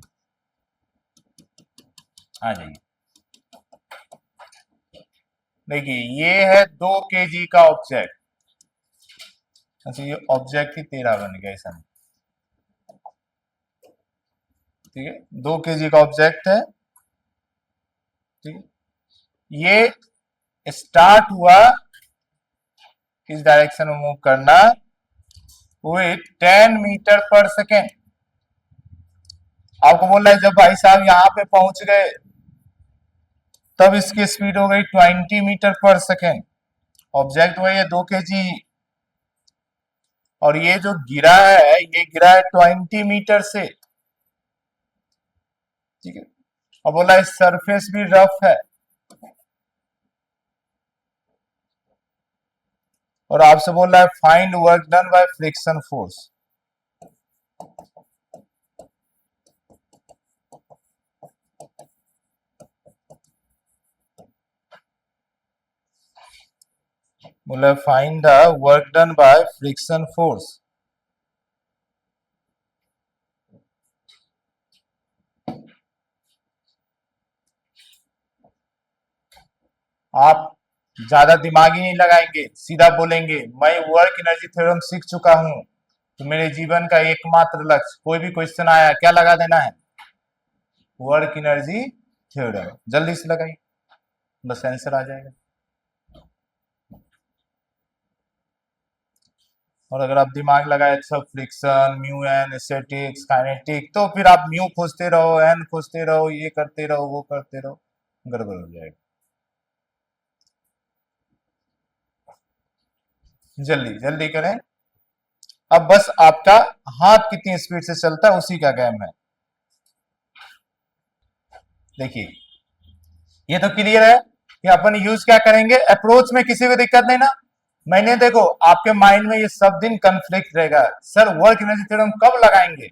आ जाइए, देखिए ये है 2 kg का ऑब्जेक्ट, अच्छा ये ऑब्जेक्ट ही 13 बन गया ऐसा, ठीक है, 2 kg का ऑब्जेक्ट है, ठीक है, ये स्टार्ट हुआ किस डायरेक्शन में मूव करना, विथ 10 मीटर पर सेकेंड। आपको बोल रहा है जब भाई साहब यहाँ पे पहुंच गए तब इसकी स्पीड हो गई 20 मीटर पर सेकेंड, ऑब्जेक्ट वही है 2 kg, और ये जो गिरा है ये गिरा है 20 मीटर से, ठीक है, और बोला है सरफेस भी रफ है, और आपसे बोल रहा है find work done by friction force. बोला find the work done by friction force. आप ज्यादा दिमाग ही नहीं लगाएंगे, सीधा बोलेंगे मैं वर्क एनर्जी थ्योरम सीख चुका हूं, तो मेरे जीवन का एकमात्र लक्ष्य, कोई भी क्वेश्चन आया क्या लगा देना है, वर्क एनर्जी थ्योरम। जल्दी से लगाइए, बस आंसर आ जाएगा। और अगर आप दिमाग लगाए अच्छा friction, mu N, statics, kinetic, तो फिर आप म्यू खोजते रहो, एन खोजते रहो, ये करते रहो, वो करते रहो, गड़बड़ हो जाएगा। जल्दी जल्दी करें। अब बस आपका हाथ कितनी स्पीड से चलता है उसी का गेम है। देखिए ये तो क्लियर है कि अपन यूज क्या करेंगे, अप्रोच में किसी को दिक्कत नहीं ना। मैंने देखो आपके माइंड में ये सब दिन कंफ्लिक्ट रहेगा, सर वर्क एनर्जी थ्योरम कब लगाएंगे,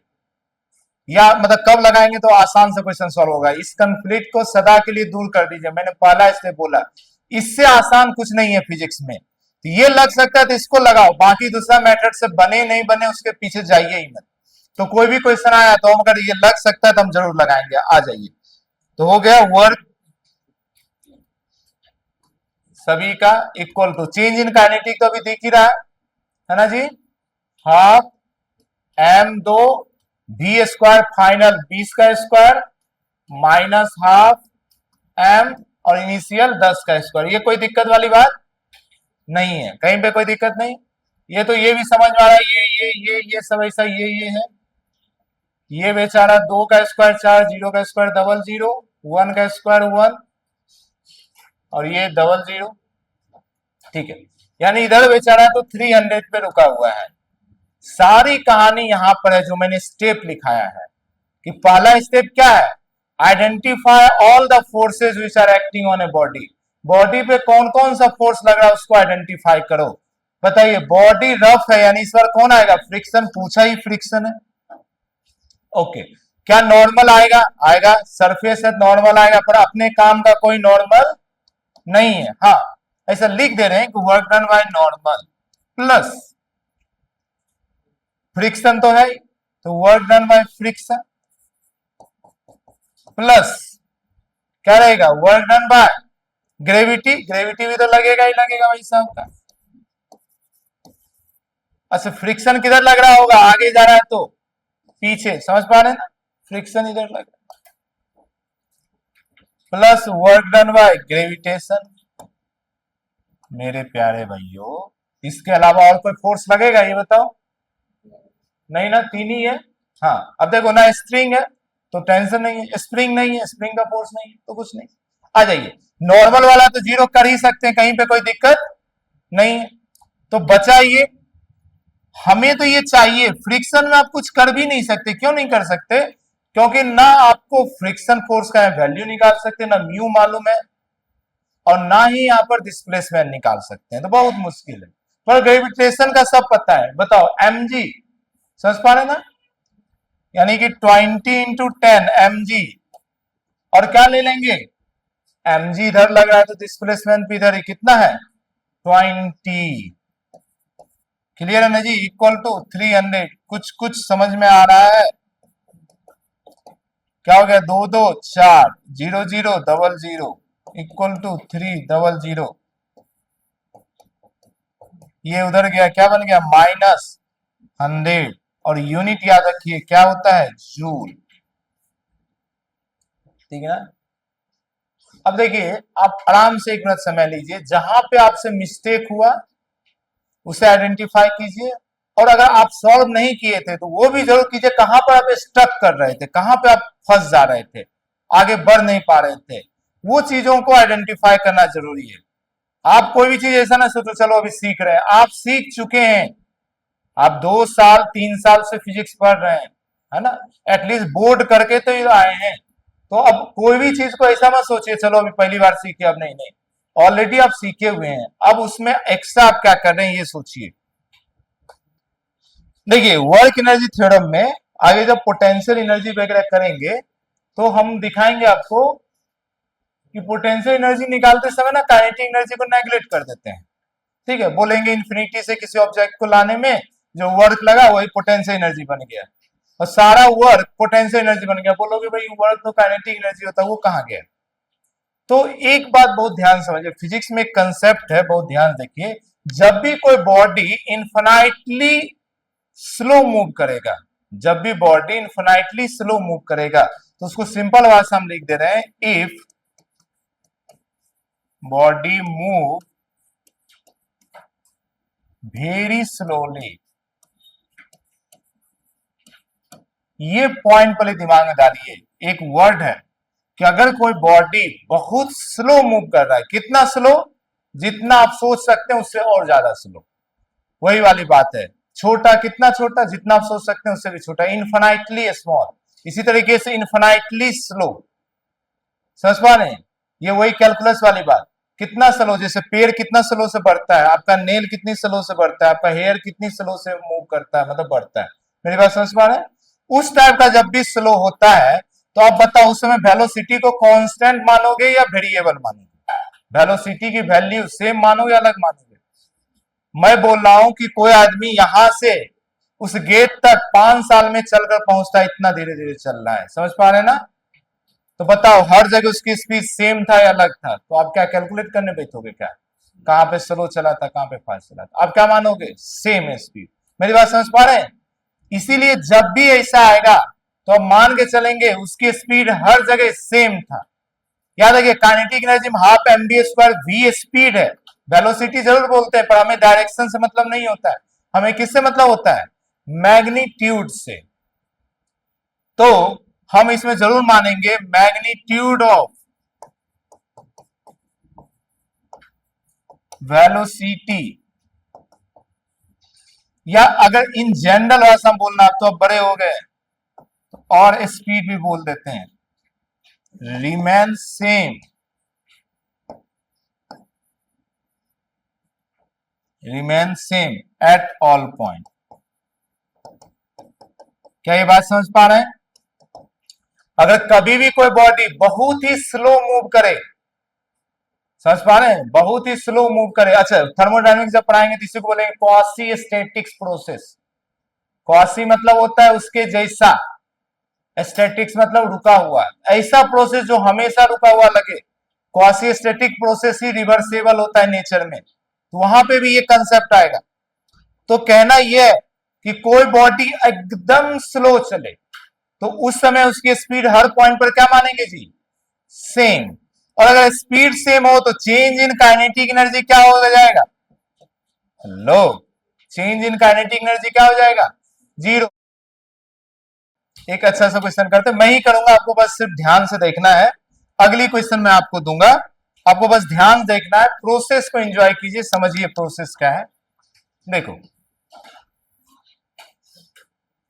या मतलब कब लगाएंगे तो आसान से क्वेश्चन सॉल्व होगा। इस कंफ्लिक्ट को सदा के लिए दूर कर दीजिए। मैंने पहला स्टेप बोला, इससे आसान कुछ नहीं है फिजिक्स में। तो ये लग सकता है तो इसको लगाओ, बाकी दूसरा मेथड से बने नहीं बने उसके पीछे जाइए ही मत। तो कोई भी क्वेश्चन आया तो हम अगर ये लग सकता है तो हम जरूर लगाएंगे। आ जाइए, तो हो गया वर्क सभी का equal to change in kinetic, तो अभी देख ही रहा है ना जी, हाफ एम दो बी स्क्वायर फाइनल 20 का स्क्वायर माइनस हाफ एम और इनिशियल 10 का स्क्वायर। ये कोई दिक्कत वाली बात नहीं है, कहीं पे कोई दिक्कत नहीं। ये तो ये भी समझ में आ रहा है, ये सब ऐसा ये है। ये बेचारा 2 का स्क्वायर 4, 0 का स्क्वायर डबल 0, 1 का स्क्वायर 1 और ये डबल 0, ठीक है। यानी इधर बेचारा तो 300 पे रुका हुआ है। सारी कहानी यहां पर है जो मैंने स्टेप लिखाया है कि पहला स्टेप क्या है, identify all the forces which are acting on a body. Body पे कौन कौन सा फोर्स लग रहा है उसको आइडेंटिफाई करो। बताइए बॉडी रफ है यानी इस बार कौन आएगा, फ्रिक्शन, पूछा ही फ्रिक्शन है। ओके, क्या नॉर्मल आएगा, आएगा, सरफेस है नॉर्मल आएगा, पर अपने काम का कोई नॉर्मल नहीं है। हाँ ऐसा लिख दे रहे हैं कि work done by normal plus friction तो है, तो work done by friction plus क्या रहेगा, work done by gravity. Gravity भी तो लगेगा ही लगेगा भाई साहब का। अच्छा फ्रिक्शन किधर लग रहा होगा, आगे जा रहा है तो पीछे, समझ पा रहे हैं ना, फ्रिक्शन इधर लग रहा है plus work done by gravitation. मेरे प्यारे भाइयों इसके अलावा और कोई फोर्स लगेगा ये बताओ, नहीं ना, तीन ही है। हाँ अब देखो ना, स्प्रिंग है तो टेंशन नहीं है, स्प्रिंग नहीं है, स्प्रिंग का फोर्स नहीं है तो कुछ नहीं। आ जाइए, नॉर्मल वाला तो जीरो कर ही सकते हैं, कहीं पे कोई दिक्कत नहीं है। तो बचा ये, हमें तो ये चाहिए, फ्रिक्शन में आप कुछ कर भी नहीं सकते। क्यों नहीं कर सकते, क्योंकि ना आपको फ्रिक्शन फोर्स का वैल्यू निकाल सकते, ना म्यू मालूम है, और ना ही यहाँ पर डिस्प्लेसमेंट निकाल सकते हैं, तो बहुत मुश्किल है। पर ग्रेविटेशन का सब पता है, बताओ mg, समझ पा रहे ना, यानी कि 20 इंटू 10 mg, और क्या ले लेंगे, mg इधर लग रहा है तो डिस्प्लेसमेंट भी इधर ही कितना है 20। क्लियर है ना जी, इक्वल टू 300। कुछ कुछ समझ में आ रहा है, क्या हो गया, 2 2 4 0 0 डबल 0 इक्वल टू 3 डबल 0। ये उधर गया, क्या बन गया माइनस 100, और यूनिट याद रखिए क्या होता है, जूल, ठीक है ना। अब देखिए आप आराम से 1 मिनट समय लीजिए, जहां पे आपसे मिस्टेक हुआ उसे आइडेंटिफाई कीजिए, और अगर आप सॉल्व नहीं किए थे तो वो भी जरूर कीजिए, कहां पर आप स्टक कर रहे थे, कहां पे आप फंस जा रहे थे, आगे बढ़ नहीं पा रहे थे, वो चीजों को आइडेंटिफाई करना जरूरी है। आप कोई भी चीज ऐसा ना सोचो चलो अभी सीख रहे हैं, आप सीख चुके हैं, आप 2 साल 3 साल से फिजिक्स पढ़ रहे हैं, है ना, एटलीस्ट बोर्ड करके तो ये आए हैं। तो अब कोई भी चीज को ऐसा मत सोचिए चलो अभी पहली बार सीखे अब नहीं, नहीं, ऑलरेडी आप सीखे हुए हैं, अब उसमें एक्स्ट्रा आप क्या कर रहे हैं ये सोचिए। देखिए वर्क एनर्जी थ्योरम में आगे जब पोटेंशियल एनर्जी वगैरह करेंगे तो हम दिखाएंगे आपको कि पोटेंशियल एनर्जी निकालते समय ना काइनेटिक एनर्जी को नेग्लेक्ट कर देते हैं। ठीक है, बोलेंगे इन्फिनिटी से किसी ऑब्जेक्ट को लाने में जो वर्क लगा वही पोटेंशियल एनर्जी बन गया, और सारा वर्क पोटेंशियल एनर्जी बन गया। बोलोगे भाई वर्क तो काइनेटिक एनर्जी होता है, वो कहाँ गया? तो एक बात बहुत ध्यान समझिए, फिजिक्स में एक कंसेप्ट है, बहुत ध्यान देखिए। जब भी कोई बॉडी इन्फिनाइटली स्लो मूव करेगा, जब भी बॉडी इन्फिनाइटली स्लो मूव करेगा, तो उसको सिंपल भाषा हम लिख दे रहे हैं, if body move very slowly. ये पॉइंट पहले दिमाग में डालिए, एक वर्ड है कि अगर कोई बॉडी बहुत स्लो मूव कर रहा है, कितना स्लो? जितना आप सोच सकते हैं उससे और ज्यादा स्लो, वही वाली बात है। छोटा कितना छोटा? जितना आप सोच सकते हैं उससे भी छोटा, इन्फिनाइटली स्मॉल। इसी तरीके से इन्फिनाइटली स्लो, समझ पा रहे हैं? ये वही कैलकुलस वाली बात। कितना स्लो? जैसे पेड़ कितना स्लो से बढ़ता है, आपका नेल कितनी स्लो से बढ़ता है, आपका हेयर कितनी स्लो से मूव करता है, मतलब बढ़ता है। मेरी बात समझ पा रहे हैं? उस टाइप का जब भी स्लो होता है तो आप बताओ उस समय वेलोसिटी को कांस्टेंट मानोगे या वेरिएबल मानोगे? वेलोसिटी की वैल्यू सेम मानोगे या अलग मानोगे? मैं बोल रहा हूं कि कोई आदमी यहां से उस गेट तक 5 साल में चलकर पहुंचता है, इतना धीरे धीरे चल रहा है, समझ पा रहे हैं ना? तो बताओ हर जगह उसकी स्पीड सेम था या अलग था? तो आप क्या कैलकुलेट करने बैठोगे क्या, कहां पे स्लो चला था, कहां पे फास्ट चला था? आप क्या मानोगे? Same speed. मेरी बात समझ पा रहे हैं? इसीलिए जब भी ऐसा आएगा तो हम मान के चलेंगे उसकी स्पीड हर जगह सेम था। याद रखिए काइनेटिक एनर्जी में half m b square v speed है। वेलोसिटी जरूर बोलते हैं पर हमें डायरेक्शन से मतलब नहीं होता है, हमें किससे मतलब होता है? मैग्नीट्यूड से। तो हम इसमें जरूर मानेंगे मैग्नीट्यूड ऑफ वेलोसिटी, या अगर इन जनरल भाषा में बोलना, आप तो अब बड़े हो गए और स्पीड भी बोल देते हैं, remain same, remain same at all point. क्या ये बात समझ पा रहे हैं? अगर कभी भी कोई बॉडी बहुत ही स्लो मूव करे, समझ पा रहे हैं, बहुत ही स्लो मूव करे। अच्छा थर्मोडायनेमिक्स जब पढ़ाएंगे तो इसी को बोलेंगे क्वासी स्टैटिक्स प्रोसेस। क्वासी मतलब होता है उसके जैसा, स्टैटिक्स मतलब रुका हुआ, ऐसा प्रोसेस जो हमेशा रुका हुआ लगे। क्वासी स्टैटिक प्रोसेस ही रिवर्सेबल होता है नेचर में, तो वहां पे भी ये कंसेप्ट आएगा। तो कहना यह है कि कोई बॉडी एकदम स्लो चले तो उस समय उसकी स्पीड हर पॉइंट पर क्या मानेंगे जी? सेम। और अगर स्पीड सेम हो तो चेंज इन काइनेटिक एनर्जी क्या हो जाएगा? लो, चेंज इन काइनेटिक एनर्जी क्या हो जाएगा? जीरो। एक अच्छा सा क्वेश्चन करते, मैं ही करूंगा, आपको बस सिर्फ ध्यान से देखना है। अगली क्वेश्चन मैं आपको दूंगा, आपको बस ध्यान देखना है, प्रोसेस को एंजॉय कीजिए, समझिए प्रोसेस क्या है। देखो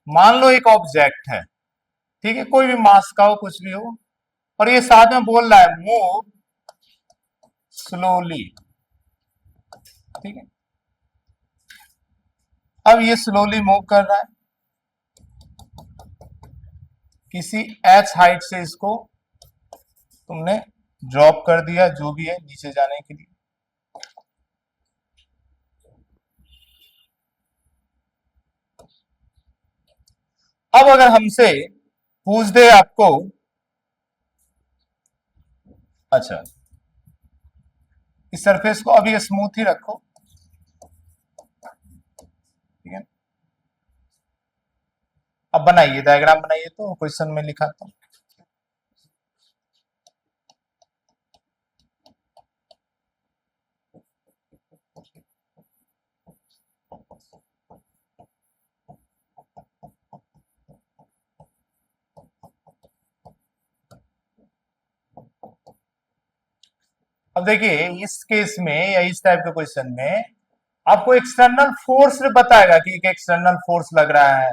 मान लो एक ऑब्जेक्ट है, ठीक है, कोई भी मास का हो, कुछ भी हो, और ये साथ में बोल रहा है मूव स्लोली, ठीक है। अब ये स्लोली मूव कर रहा है, किसी एच हाइट से इसको तुमने ड्रॉप कर दिया, जो भी है नीचे जाने के लिए। अब अगर हमसे पूछ दे आपको, अच्छा इस सरफेस को अभी स्मूथ ही रखो, ठीक है। अब बनाइए, डायग्राम बनाइए, तो क्वेश्चन में लिखा था। अब देखिए इस केस में या इस टाइप के क्वेश्चन में आपको एक्सटर्नल फोर्स बताएगा कि एक एक्सटर्नल फोर्स लग रहा है,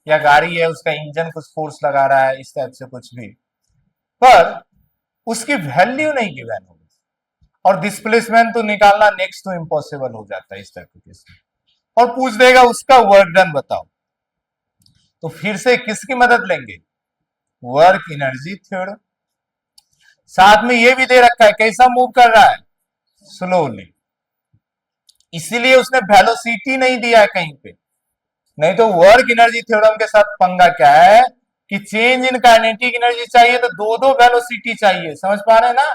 या गाड़ी है उसका इंजन कुछ फोर्स लगा रहा है, इस टाइप से कुछ भी, पर उसकी वैल्यू नहीं गिवन होगी। और डिस्प्लेसमेंट तो निकालना नेक्स्ट तो इम्पॉसिबल हो जाता है इस टाइप के केस में। और पूछ देगा उसका वर्क डन बताओ, तो फिर से किसकी मदद लेंगे, वर्क एनर्जी थ्योरम। साथ में ये भी दे रखा है कैसा मूव कर रहा है, स्लोली, इसीलिए उसने वेलोसिटी नहीं दिया है कहीं पे। नहीं तो वर्क एनर्जी थ्योरम के साथ पंगा क्या है कि चेंज इन काइनेटिक एनर्जी चाहिए तो दो दो वेलोसिटी चाहिए, समझ पा रहे हैं ना।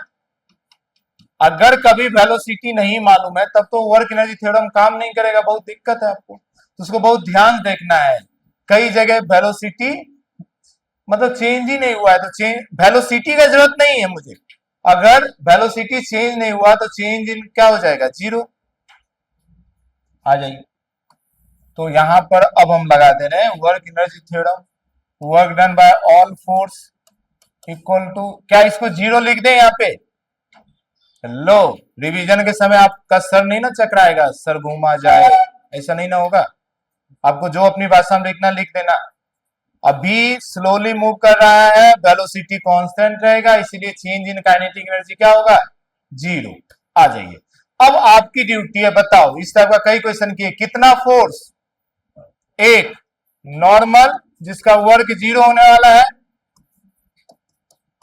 अगर कभी वेलोसिटी नहीं मालूम है तब तो वर्क एनर्जी थ्योरम काम नहीं करेगा, बहुत दिक्कत है आपको, तो उसको बहुत ध्यान देखना है। कई जगह वेलोसिटी मतलब चेंज ही नहीं हुआ है तो चेंज वेलोसिटी का जरूरत नहीं है मुझे, अगर वेलोसिटी चेंज नहीं हुआ तो चेंज इन क्या हो जाएगा, जीरो। आ जाइए, तो यहां पर अब हम लगा दे रहे हैं work energy theorem, work done by all force equal to, क्या इसको जीरो लिख दें यहाँ पे, लो रिवीजन के समय आपका सर नहीं ना चकराएगा, सर घूमा जाए ऐसा नहीं ना होगा, आपको जो अपनी भाषा में लिखना लिख देना। अभी स्लोली मूव कर रहा है, वेलोसिटी कांस्टेंट रहेगा, इसीलिए चेंज इन काइनेटिक एनर्जी क्या होगा, जीरो। आ जाइए, अब आपकी ड्यूटी है, बताओ इस टाइप का कई क्वेश्चन किए, कितना फोर्स, एक नॉर्मल जिसका वर्क जीरो होने वाला है,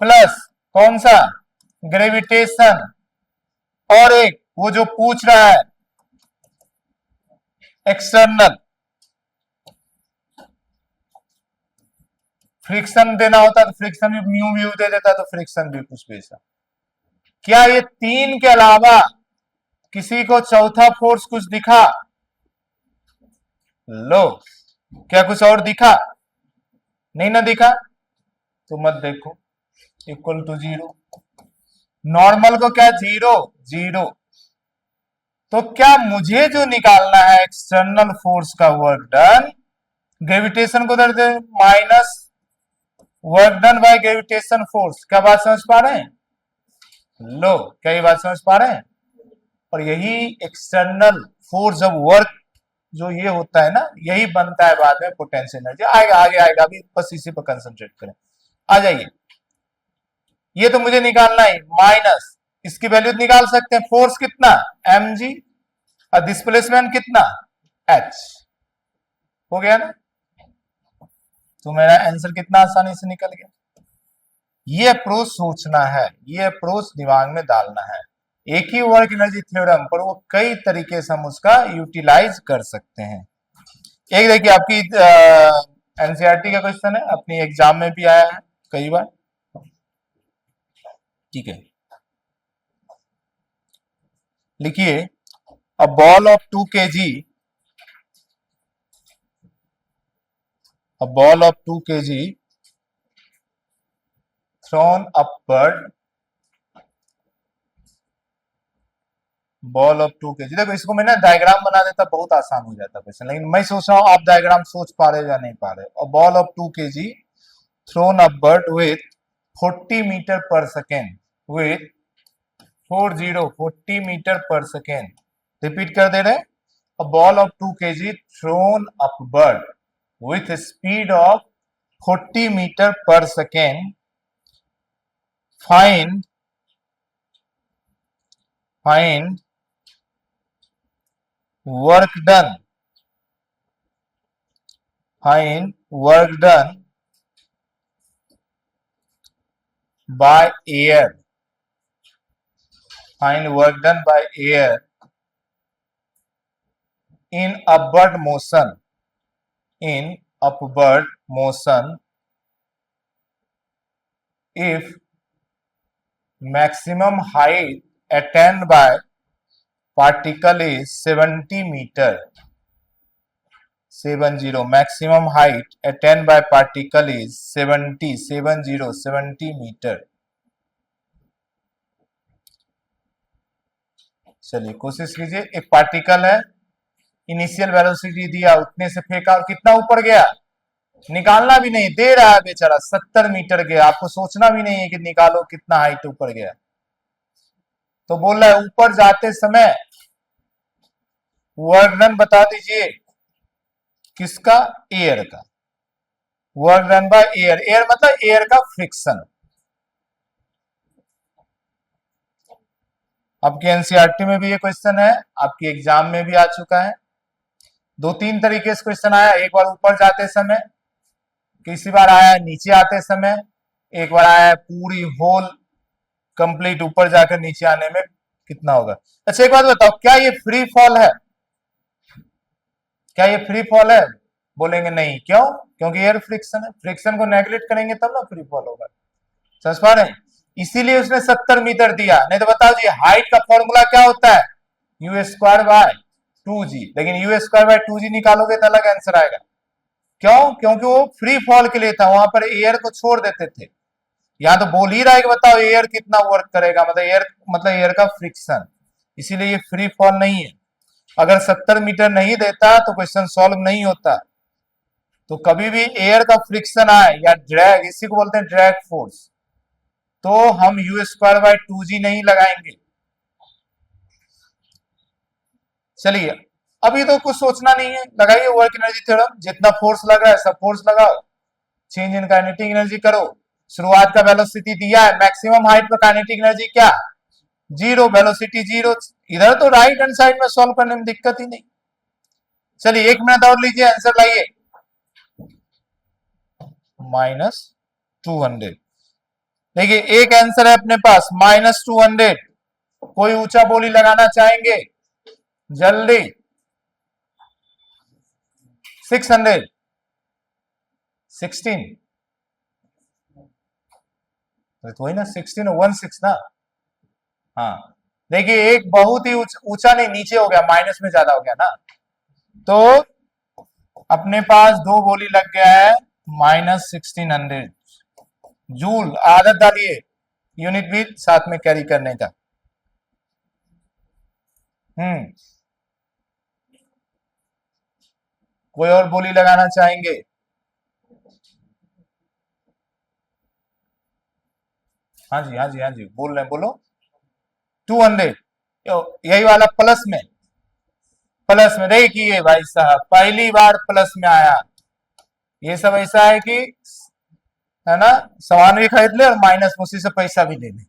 प्लस कौन सा, ग्रेविटेशन, और एक वो जो पूछ रहा है एक्सटर्नल, फ्रिक्शन देना होता तो फ्रिक्शन भी म्यू म्यू दे देता, तो फ्रिक्शन भी कुछ वैसा। क्या ये तीन के अलावा किसी को चौथा फोर्स कुछ दिखा, लो क्या कुछ और दिखा, नहीं ना दिखा, तो मत देखो, इक्वल टू जीरो। नॉर्मल को क्या जीरो, जीरो, तो क्या मुझे जो निकालना है एक्सटर्नल फोर्स का वर्क डन, ग्रेविटेशन को दे minus work done by gravitation force, क्या बात समझ पा रहे हैं, लो क्या ये बात समझ पा रहे हैं। और यही एक्सटर्नल फोर्स जब वर्क जो ये होता है ना, यही बनता है बाद में पोटेंशियल एनर्जी, आएगा आगे आएगा, अभी बस इसी पर कंसंट्रेट करें। आ जाइए, ये तो मुझे निकालना है माइनस, इसकी वैल्यू निकाल सकते हैं, फोर्स कितना mg और डिस्प्लेसमेंट कितना h, हो गया ना, तो मेरा आंसर कितना आसानी से निकल गया। ये अप्रोच सोचना है, ये अप्रोच दिमाग में डालना है, एक ही वर्क एनर्जी थ्योरम पर वो कई तरीके से हम उसका यूटिलाइज कर सकते हैं। एक देखिए आपकी एनसीईआरटी का क्वेश्चन है, अपनी एग्जाम में भी आया है कई बार, ठीक है, लिखिए अ ball of 2 kg, a ball of 2 kg thrown upward, ball of 2 kg, देखो इसको मैं ना डायग्राम बना देता बहुत आसान हो जाता क्वेश्चन, लेकिन मैं सोच रहा हूं आप डायग्राम सोच पा रहे या नहीं पा रहे। A ball of 2 kg thrown upward with 40 metre per second, with 40 metre per second, repeat कर दे रहे, a ball of 2 kg thrown upward with speed of 40 meter per second, find work done, find work done by air, find work done by air in upward motion, in upward motion if maximum height attained by particle is 70 meter, 70, maximum height attained by particle is 70 meter। चलिए कोशिश कीजिए, एक particle है, initial velocity दिया, उतने से फेंका और कितना ऊपर गया, निकालना भी नहीं दे रहा है बेचारा, 70 मीटर गया, आपको सोचना भी नहीं है कि निकालो कितना हाइट ऊपर गया, तो बोल रहा है ऊपर जाते समय वर्क डन बता दीजिए, किसका, एयर का, work done by air, air मतलब एयर का फ्रिक्शन। आपके एनसीईआरटी में भी ये क्वेश्चन है, आपकी एग्जाम में भी आ चुका है। 2-3 तरीके से क्वेश्चन आया, एक बार ऊपर जाते समय, किसी बार आया नीचे आते समय, एक बार आया पूरी होल कंप्लीट ऊपर जाकर नीचे आने में कितना होगा। अच्छा एक बात बताओ, क्या ये फ्री फॉल है? क्या ये फ्री फॉल है? बोलेंगे नहीं, क्यों? क्योंकि एयर फ्रिक्शन है, फ्रिक्शन को नेगलेक्ट करेंगे तब ना फ्री फॉल होगा। समझ पा रहे हैं? इसीलिए उसने 70 मीटर दिया। नहीं तो बताओ जी, हाइट का फॉर्मूला क्या होता है? यू स्क्वायर बाय 2g, लेकिन यू स्क्वायर बाय 2g निकालोगे तो अलग आंसर आएगा। क्यों? क्योंकि वो फ्री फॉल के लिए था, वहां पर एयर को छोड़ देते थे। यहाँ तो बोल ही रहा है कि बताओ एयर कितना वर्क करेगा, मतलब एयर का फ्रिक्शन, इसीलिए ये फ्री फॉल नहीं है। अगर 70 मीटर नहीं देता तो क्वेश्चन सॉल्व नहीं होता। तो कभी भी एयर का फ्रिक्शन आए या ड्रैग, इसी को बोलते हैं ड्रैग फोर्स, तो हम यू स्क्वायर बाय 2g नहीं लगाएंगे। चलिए अभी तो कुछ सोचना नहीं है, लगाइए वर्क एनर्जी थ्योरम। जितना फोर्स लग रहा है सब फोर्स लगाओ, चेंज इन काइनेटिक एनर्जी करो। शुरुआत का वेलोसिटी दिया है, मैक्सिमम हाइट पर काइनेटिक एनर्जी क्या? 0, वेलोसिटी 0। इधर तो राइट हैंड साइड में सॉल्व करने में दिक्कत ही नहीं। चलिए 1 मिनट और लीजिए, आंसर लाइए। -200। देखिए एक आंसर है अपने पास -200। कोई ऊंचा बोली लगाना चाहेंगे? जल्दी। 600, 16, तो वही ना 16 और 16 ना। हाँ देखिए एक बहुत ही ऊंचा नहीं, नीचे हो गया, माइनस में ज्यादा हो गया ना, तो अपने पास दो बोली लग गया है -1600 जूल। आदत डालिए यूनिट भी साथ में कैरी करने का। कोई और बोली लगाना चाहेंगे? हाँ जी हाँ जी हाँ जी, बोल रहे हैं, बोलो। 200, यही वाला प्लस में देखिए भाई साहब, पहली बार प्लस में आया। ये सब ऐसा है कि, है ना, सामान भी खरीद ले और माइनस में उसी से पैसा भी ले ले।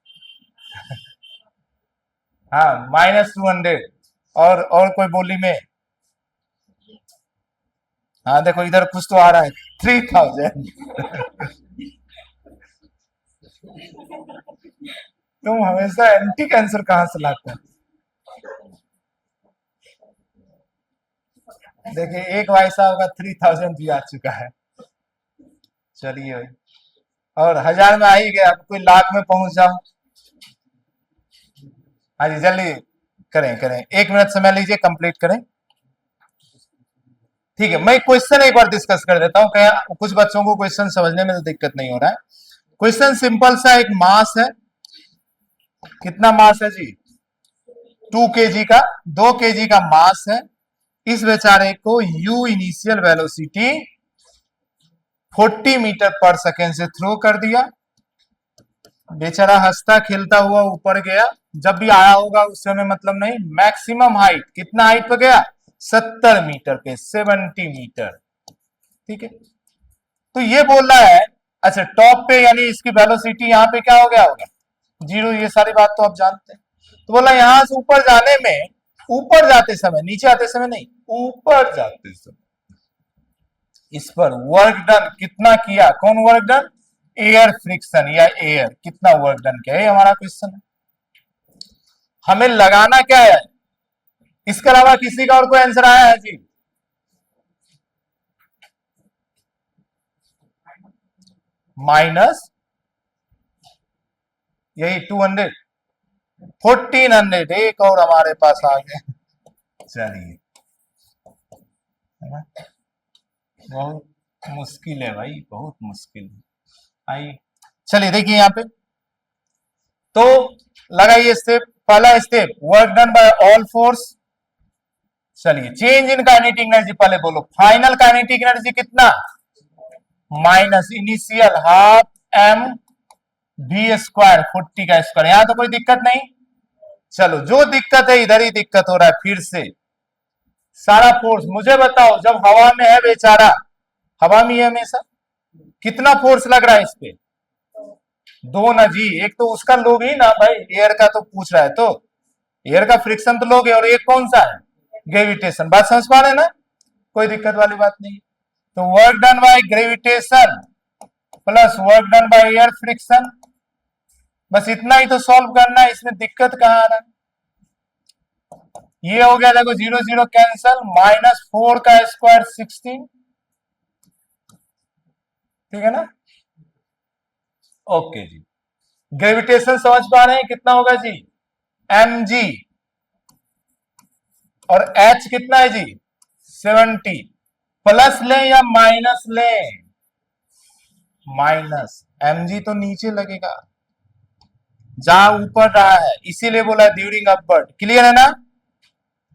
हाँ -200। और कोई बोली में? हाँ देखो इधर कुछ तो आ रहा है, 3000। तुम हमेशा एंटी आंसर कहां से लाते हैं? देखिए एक भाई साहब का 3000 भी आ चुका है। चलिए भाई, और 1000 में आ ही गया, अब कोई लाख में पहुंच जाओ। हाँ जी जल्दी करें करें, 1 मिनट समय लीजिए, कंप्लीट करें। ठीक है, मैं क्वेश्चन एक बार डिस्कस कर देता हूँ, क्या कुछ बच्चों को क्वेश्चन समझने में तो दिक्कत नहीं हो रहा है। क्वेश्चन सिंपल सा, एक मास है, कितना मास है जी? 2 kg का, 2 kg का मास है। इस बेचारे को u initial velocity 40 metre per second से थ्रो कर दिया। बेचारा हंसता खेलता हुआ ऊपर गया, जब भी आया होगा उस समय मतलब नहीं। मैक्सिमम हाइट, कितना हाइट पे गया? 70 मीटर पे, 70 मीटर। ठीक है, तो ये बोल रहा है, अच्छा टॉप पे यानी इसकी वेलोसिटी यहाँ पे क्या हो गया होगा? 0। ये सारी बात तो आप जानते हैं। तो बोला यहां से ऊपर जाने में, ऊपर जाते समय, नीचे आते समय नहीं, ऊपर जाते समय इस पर वर्क डन कितना किया? कौन वर्क डन? एयर फ्रिक्शन या एयर, कितना वर्क डन किया, ये हमारा क्वेश्चन है। हमें लगाना क्या है? इसके अलावा किसी का और कोई आंसर आया है जी? माइनस यही 200, 1400, एक और हमारे पास आ गया। चलिए, बहुत मुश्किल है भाई, बहुत मुश्किल है। आइए चलिए देखिए यहाँ पे, तो लगाइए स्टेप। पहला step, work done by all force. चलिए चेंज इन काइनेटिक एनर्जी पहले बोलो। फाइनल काइनेटिक एनर्जी कितना? Minus initial half m v square, 40 का स्क्वायर। यहां तो कोई दिक्कत नहीं। चलो जो दिक्कत है इधर ही दिक्कत हो रहा है फिर से। सारा फोर्स मुझे बताओ, जब हवा में है बेचारा, हवा में है हमेशा, कितना फोर्स लग रहा है इस पे? 2 ना जी, एक तो उसका लोग ही ना भाई, एयर का तो पूछ रहा है तो एयर का फ्रिक्शन तो लोगे, और एक कौन सा है, ग्रेविटेशन। बात समझ पा रहे हैं ना, कोई दिक्कत वाली बात नहीं। तो work done by gravitation plus work done by air friction, बस इतना ही तो सॉल्व करना है, इसमें दिक्कत कहां आ रहा है। ये हो गया, देखो 0 0 कैंसल, -4 का स्क्वायर 16, ठीक है ना। ओके जी, ग्रेविटेशन समझ पा रहे हैं कितना होगा जी, mg, और h कितना है जी 70। प्लस लें या माइनस लें, माइनस, mg तो नीचे लगेगा जहां ऊपर रहा है, इसीलिए बोला ड्यूरिंग अपवर्ड, क्लियर है ना।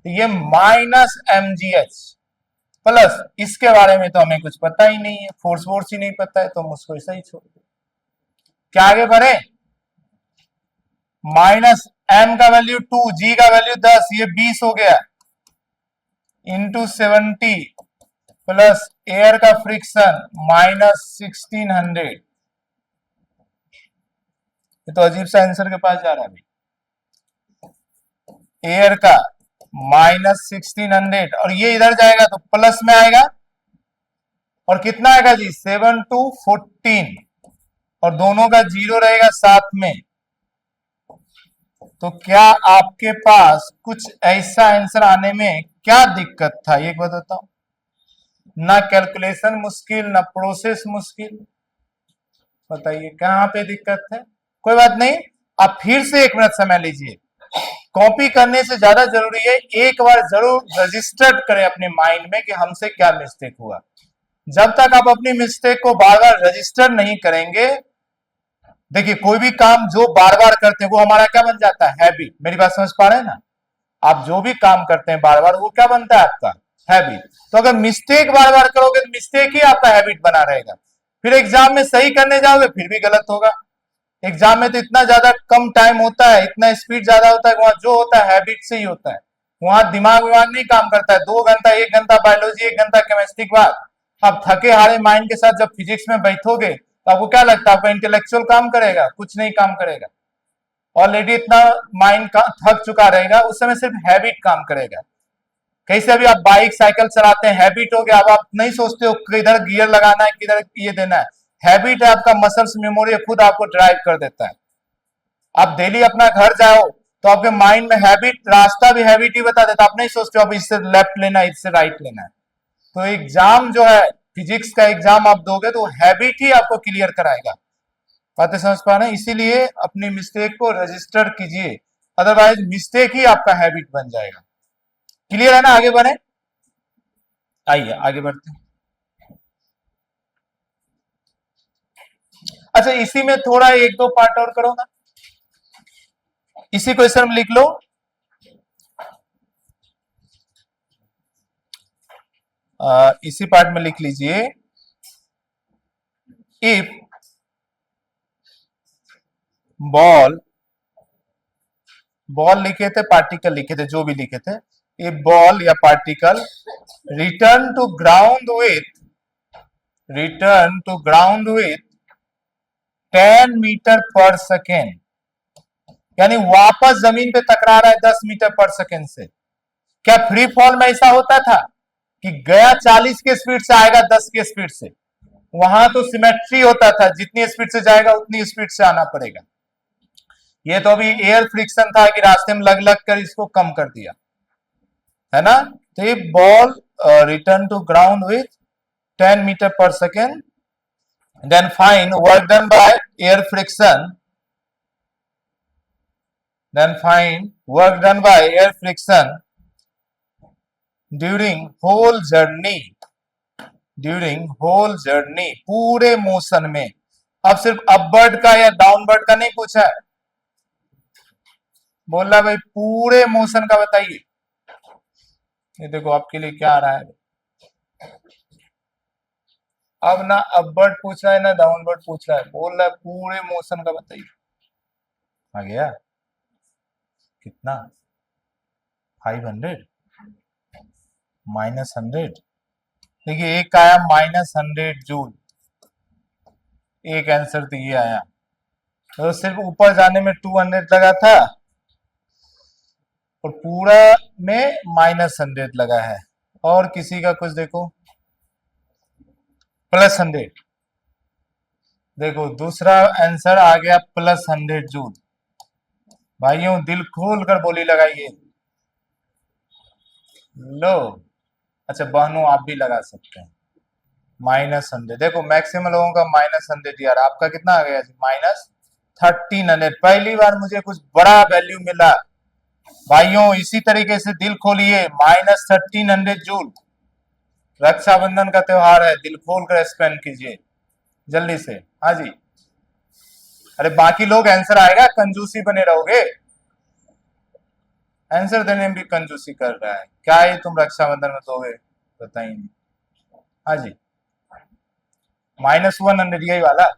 तो ये -mgh प्लस, इसके बारे में तो हमें कुछ पता ही नहीं है, फोर्स फोर्स ही नहीं पता है, तो हम उसको ऐसा ही छोड़ दें। क्या आगे बढ़े, -m का वैल्यू 2, g का वैल्यू 10, ये 20 हो गया, इंटू 70 प्लस एयर का फ्रिक्शन -1600। ये तो अजीब सा आंसर के पास जा रहा है अभी, एयर का -1600, और ये इधर जाएगा तो प्लस में आएगा, और कितना आएगा जी 7 to 14, और दोनों का 0 रहेगा साथ में। तो क्या आपके पास कुछ ऐसा आंसर आने में क्या दिक्कत था, ये बताता हूं। ना कैलकुलेशन मुश्किल, ना प्रोसेस मुश्किल, बताइए कहां पे दिक्कत है। कोई बात नहीं, आप फिर से 1 मिनट समय लीजिए, कॉपी करने से ज्यादा जरूरी है एक बार जरूर रजिस्टर्ड करें अपने माइंड में कि हमसे क्या मिस्टेक हुआ। जब तक आप अपनी मिस्टेक को बार बार रजिस्टर नहीं करेंगे, देखिए कोई भी काम जो बार बार करते हैं वो हमारा क्या बन जाता है, हैबिट। मेरी बात समझ पा रहे हैं ना, आप जो भी काम करते हैं बार बार, वो क्या बनता है आपका, हैबिट। तो अगर मिस्टेक बार बार करोगे तो मिस्टेक ही आपका हैबिट बना रहेगा, फिर एग्जाम में सही करने जाओगे फिर भी गलत होगा। एग्जाम में तो इतना ज्यादा कम टाइम होता है, इतना स्पीड ज्यादा होता है, वहां जो होता है हैबिट से ही होता है, वहां दिमाग विमाग नहीं काम करता है। 2 घंटा 1 घंटा बायोलॉजी 1 घंटा केमिस्ट्री के बाद आप थके हारे माइंड के साथ जब फिजिक्स में बैठोगे तो आपको क्या लगता है, आपका इंटेलेक्चुअल काम करेगा, कुछ नहीं काम करेगा। ऑलरेडी इतना माइंड का थक चुका रहेगा, उस समय सिर्फ हैबिट काम करेगा। कैसे अभी आप बाइक साइकिल चलाते हैं, हैबिट हो गया, अब आप नहीं सोचते हो किधर गियर लगाना है, किधर ये देना है, हैबिट है, आपका मसल्स मेमोरी खुद आपको ड्राइव कर देता है। आप डेली अपना घर जाओ तो आपके माइंड में हैबिट, रास्ता भी हैबिट ही बता देता, आप नहीं सोचते हो अब इससे लेफ्ट लेना है, इससे राइट लेना है। तो एग्जाम जो है, फिजिक्स का एग्जाम आप दोगे तो हैबिट ही आपको क्लियर कराएगा। बातें समझ पा रहे हैं, इसीलिए अपनी मिस्टेक को रजिस्टर कीजिए, अदरवाइज मिस्टेक ही आपका हैबिट बन जाएगा। क्लियर है ना, आगे बढ़े, आइए आगे बढ़ते हैं। अच्छा, इसी में थोड़ा 1 2 पार्ट और करो ना, इसी क्वेश्चन में लिख लो, इसी पार्ट में लिख लीजिए, इफ बॉल, बॉल लिखे थे, पार्टिकल लिखे थे, जो भी लिखे थे, ए बॉल या particle return to ground with 10 metre per second, यानी वापस जमीन पे टकरा रहा है 10 मीटर पर सेकेंड से। क्या फ्री फॉल में ऐसा होता था कि गया 40 के स्पीड से आएगा 10 के स्पीड से, वहां तो सिमेट्री होता था, जितनी स्पीड से जाएगा उतनी स्पीड से आना पड़ेगा। ये तो अभी एयर फ्रिक्शन था कि रास्ते में लग लग कर इसको कम कर दिया है ना। तो ये ball return to ground with 10 metre per second, then find work done by air friction, then find work done by air friction during whole journey, पूरे मोशन में। अब सिर्फ अपवर्ड का या डाउनवर्ड का नहीं पूछा है, बोल रहा भाई पूरे मोशन का बताइए। ये देखो आपके लिए क्या आ रहा है, अब ना अपवर्ड पूछ रहा है ना डाउनवर्ड पूछ रहा है, बोल रहा है पूरे मोशन का बताइए। आ गया कितना, 500 -100, देखिए एक आया -100 जूल, एक आंसर तो ये आया, तो सिर्फ ऊपर जाने में 200 लगा था, और पूरा में -100 लगा है। और किसी का कुछ देखो +100। देखो दूसरा आंसर आ गया +100 जूल। भाइयों दिल खोल कर बोली लगाइए। लो, अच्छा बहनों आप भी लगा सकते हैं। -100, देखो मैक्सिमम लोगों का -100 यार। आपका कितना आ गया जी? -1300। पहली बार मुझे कुछ बड़ा वैल्यू मिला। भाइयों इसी तरीके से दिल खोलिए। -1300 जूल। रक्षाबंधन का त्योहार है, दिल खोल कर स्पेंड कीजिए जल्दी से। हाँ जी, अरे बाकी लोग आंसर आएगा, कंजूसी बने रहोगे। आंसर देने में भी कंजूसी कर रहा है क्या? ये तुम रक्षाबंधन में दोगे? बताइए। हाँ जी, -100 यही वाला।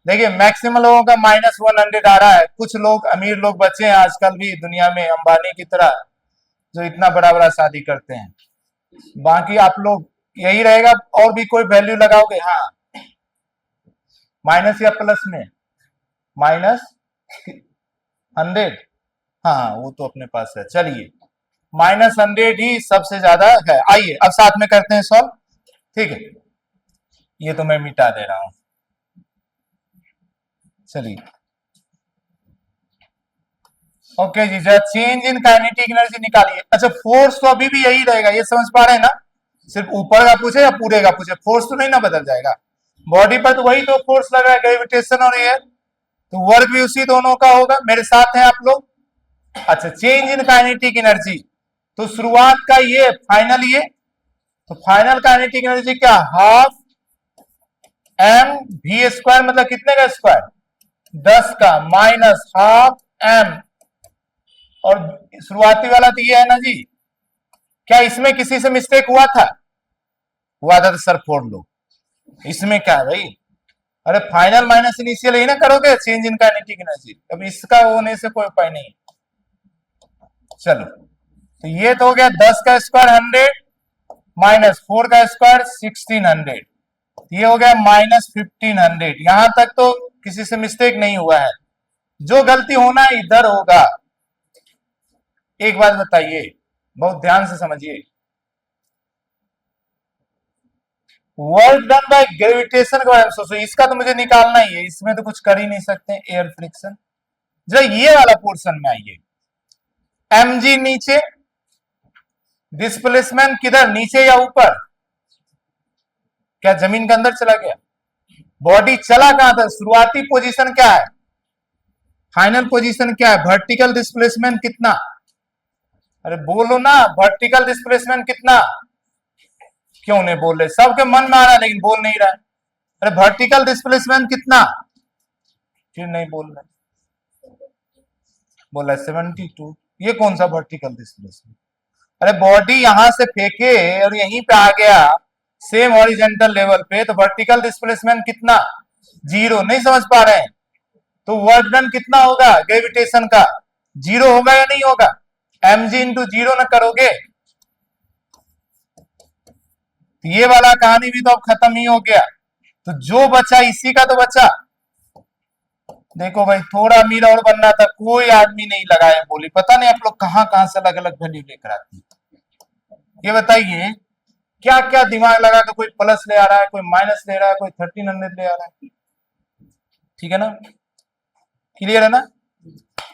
देखिए मैक्सिमम लोगों का -100 आ रहा है। कुछ लोग अमीर लोग बचे हैं आजकल भी दुनिया में, अंबानी की तरह, जो इतना बड़ा बड़ा शादी करते हैं। बाकी आप लोग यही रहेगा। और भी कोई वैल्यू लगाओगे? हाँ, माइनस या प्लस में? -100। हाँ वो तो अपने पास है। चलिए -100 ही सबसे ज्यादा है। आइए अब साथ में करते हैं सॉल्व। ठीक है, ये तो मैं मिटा दे रहा हूं। चलिए ओके जी, जरा चेंज इन काइनेटिक एनर्जी निकालिए। अच्छा फोर्स तो अभी भी यही रहेगा, ये समझ पा रहे हैं ना? सिर्फ ऊपर का पूछे या पूरे का पूछे, फोर्स तो नहीं ना बदल जाएगा। बॉडी पर तो वही दो फोर्स लग रहा है, ग्रेविटेशन और एयर, तो वर्क भी उसी दोनों का होगा। मेरे साथ हैं आप लोग? अच्छा चेंज इन काइनेटिक एनर्जी, तो शुरुआत का ये, फाइनल ये, तो फाइनल काइनेटिक एनर्जी क्या? 12 mv², मतलब कितने का स्क्वायर? 10 का, -12 m। और शुरुआती वाला तो ये है ना जी। क्या इसमें किसी से मिस्टेक हुआ था? हुआ था तो सर फोड़ लो। इसमें क्या है भाई? अरे फाइनल माइनस इनिशियल ही ना करोगे चेंज इन काइनेटिक एनर्जी। अब इसका होने से कोई उपाय नहीं। चलो तो ये तो हो गया 10 का स्क्वायर 100, -4 का स्क्वायर 1600, ये हो गया -1500। यहां तक तो किसी से मिस्टेक नहीं हुआ है। जो गलती होना है इधर होगा। एक बात बताइए, बहुत ध्यान से समझिए। वर्क डन बाय ग्रेविटेशन के बारे में सोचो, इसका तो मुझे निकालना ही है, इसमें तो कुछ कर ही नहीं सकते। Air friction. जरा ये वाला पोर्शन में आइए। mg नीचे, डिस्प्लेसमेंट किधर, नीचे या ऊपर? क्या जमीन के अंदर चला गया? बॉडी चला कहां था? शुरुआती पोजीशन क्या है? फाइनल पोजीशन क्या है? वर्टिकल डिस्प्लेसमेंट कितना? अरे बोलो ना, वर्टिकल डिस्प्लेसमेंट कितना? क्यों नहीं बोल रहे? सबके मन में आ रहा है लेकिन बोल नहीं रहा है। अरे वर्टिकल डिस्प्लेसमेंट कितना? फिर नहीं बोल रहे। बोला 72। ये कौन सा वर्टिकल डिस्प्लेसमेंट? अरे बॉडी यहां से फेंके और यहीं पे आ गया सेम हॉरिजेंटल लेवल पे, तो वर्टिकल डिस्प्लेसमेंट कितना? 0। नहीं समझ पा रहे हैं? तो वर्क डन कितना होगा ग्रेविटेशन का? 0 होगा या नहीं होगा? mg इंटू 0 ना करोगे? तो ये वाला कहानी भी तो अब खत्म ही हो गया। तो जो बचा इसी का तो बचा। देखो भाई थोड़ा अमीर और बनना था, कोई आदमी नहीं लगाए बोली। पता नहीं आप लोग कहां कहां से अलग अलग वैल्यू लेकर आती है। ये बताइए क्या क्या दिमाग लगा कर कोई प्लस ले आ रहा है, कोई माइनस ले रहा है, कोई 1300 ले आ रहा है। ठीक है ना? क्लियर है ना?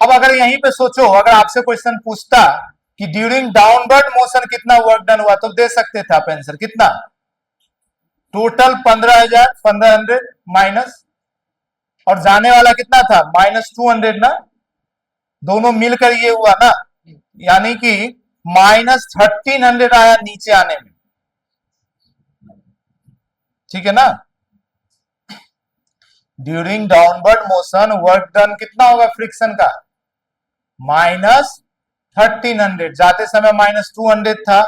अब अगर यहीं पे सोचो, अगर आपसे क्वेश्चन पूछता कि ड्यूरिंग डाउनवर्ड मोशन कितना वर्क डन हुआ, तो दे सकते थे आप आंसर कितना? टोटल 15,000, 1500 माइनस, और जाने वाला कितना था? -200 ना। दोनों मिलकर ये हुआ ना, यानी कि -1300 आया नीचे आने में। ठीक है ना? During downward motion work done कितना होगा फ्रिक्शन का? -1300। जाते समय -200 था,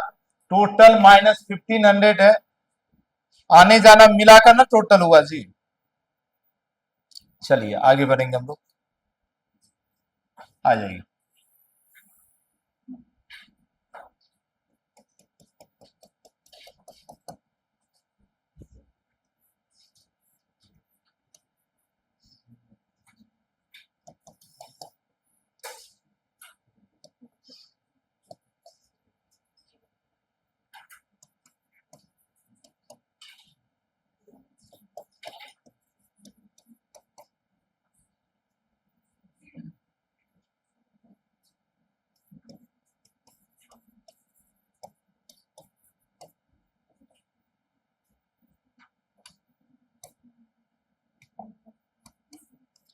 टोटल -1500 है। आने जाना मिलाकर ना टोटल हुआ जी। चलिए आगे बढ़ेंगे हम लोग। आ जाइए।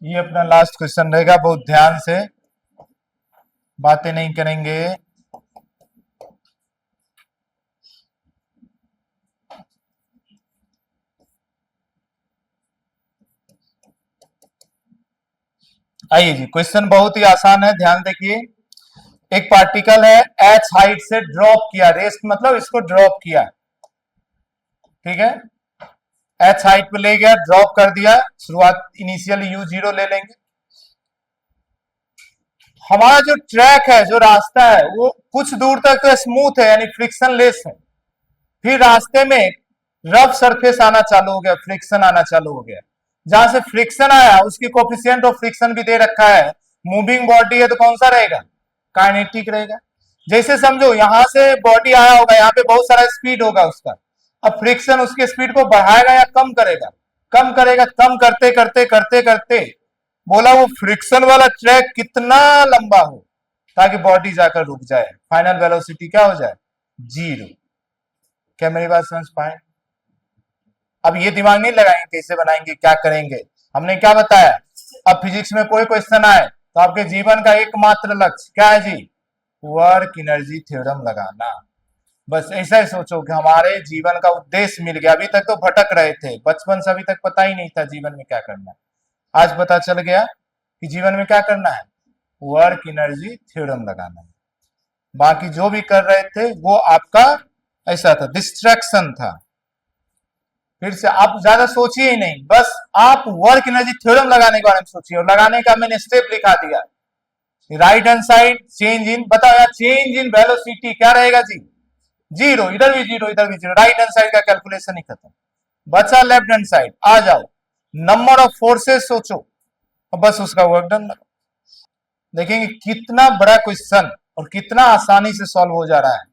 ये अपना लास्ट क्वेश्चन रहेगा, बहुत ध्यान से, बातें नहीं करेंगे। आइए जी, क्वेश्चन बहुत ही आसान है, ध्यान देखिए। एक पार्टिकल है, एच हाइट से ड्रॉप किया, रेस्ट मतलब इसको ड्रॉप किया, ठीक है, एच हाइट पे ले गया, ड्रॉप कर दिया, शुरुआत इनिशियल यू जीरो ले लेंगे। हमारा जो ट्रैक है, जो रास्ता है, वो कुछ दूर तक तो स्मूथ है, यानी फ्रिक्शन लेस है। फिर रास्ते में रफ सरफेस आना चालू हो गया, फ्रिक्शन आना चालू हो गया। जहां से फ्रिक्शन आया, उसकी कोफिशिएंट ऑफ फ्रिक्शन भी दे रखा है। मूविंग बॉडी है तो कौन सा रहेगा? काइनेटिक रहेगा। जैसे समझो यहां से बॉडी आया होगा, यहाँ पे बहुत सारा स्पीड होगा उसका। अब फ्रिक्शन उसके स्पीड को बढ़ाएगा या कम करेगा? कम करेगा। कम करते करते करते करते बोला वो फ्रिक्शन वाला ट्रैक कितना लंबा हो ताकि बॉडी जाकर रुक जाए, फाइनल वेलोसिटी क्या हो जाए? जीरो। क्या मेरी बात समझ पाए? अब ये दिमाग नहीं लगाएंगे कैसे बनाएंगे, क्या करेंगे। हमने क्या बताया, अब फिजिक्स में कोई क्वेश्चन आए तो आपके जीवन का एकमात्र लक्ष्य क्या है जी? वर्क एनर्जी थ्योरम लगाना। बस ऐसा ही सोचो कि हमारे जीवन का उद्देश्य मिल गया। अभी तक तो भटक रहे थे, बचपन से अभी तक पता ही नहीं था जीवन में क्या करना है। आज पता चल गया कि जीवन में क्या करना है, वर्क एनर्जी थ्योरम लगाना है। बाकी जो भी कर रहे थे वो आपका ऐसा था, डिस्ट्रैक्शन था। फिर से आप ज्यादा सोचिए ही नहीं, बस आप वर्क एनर्जी थ्योरम लगाने के बारे में सोचिए। और लगाने का मैंने स्टेप लिखा दिया, right hand side change in, बताओ यार, चेंज इन वेलोसिटी क्या रहेगा जी? जीरो। इधर भी जीरो, इधर भी जीरो। राइट हैंड साइड का कैलकुलेशन ही खत्म। बचा लेफ्ट हैंड साइड। आ जाओ, नंबर ऑफ फोर्सेस सोचो और बस उसका वर्क डन। देखेंगे कितना बड़ा क्वेश्चन और कितना आसानी से सॉल्व हो जा रहा है।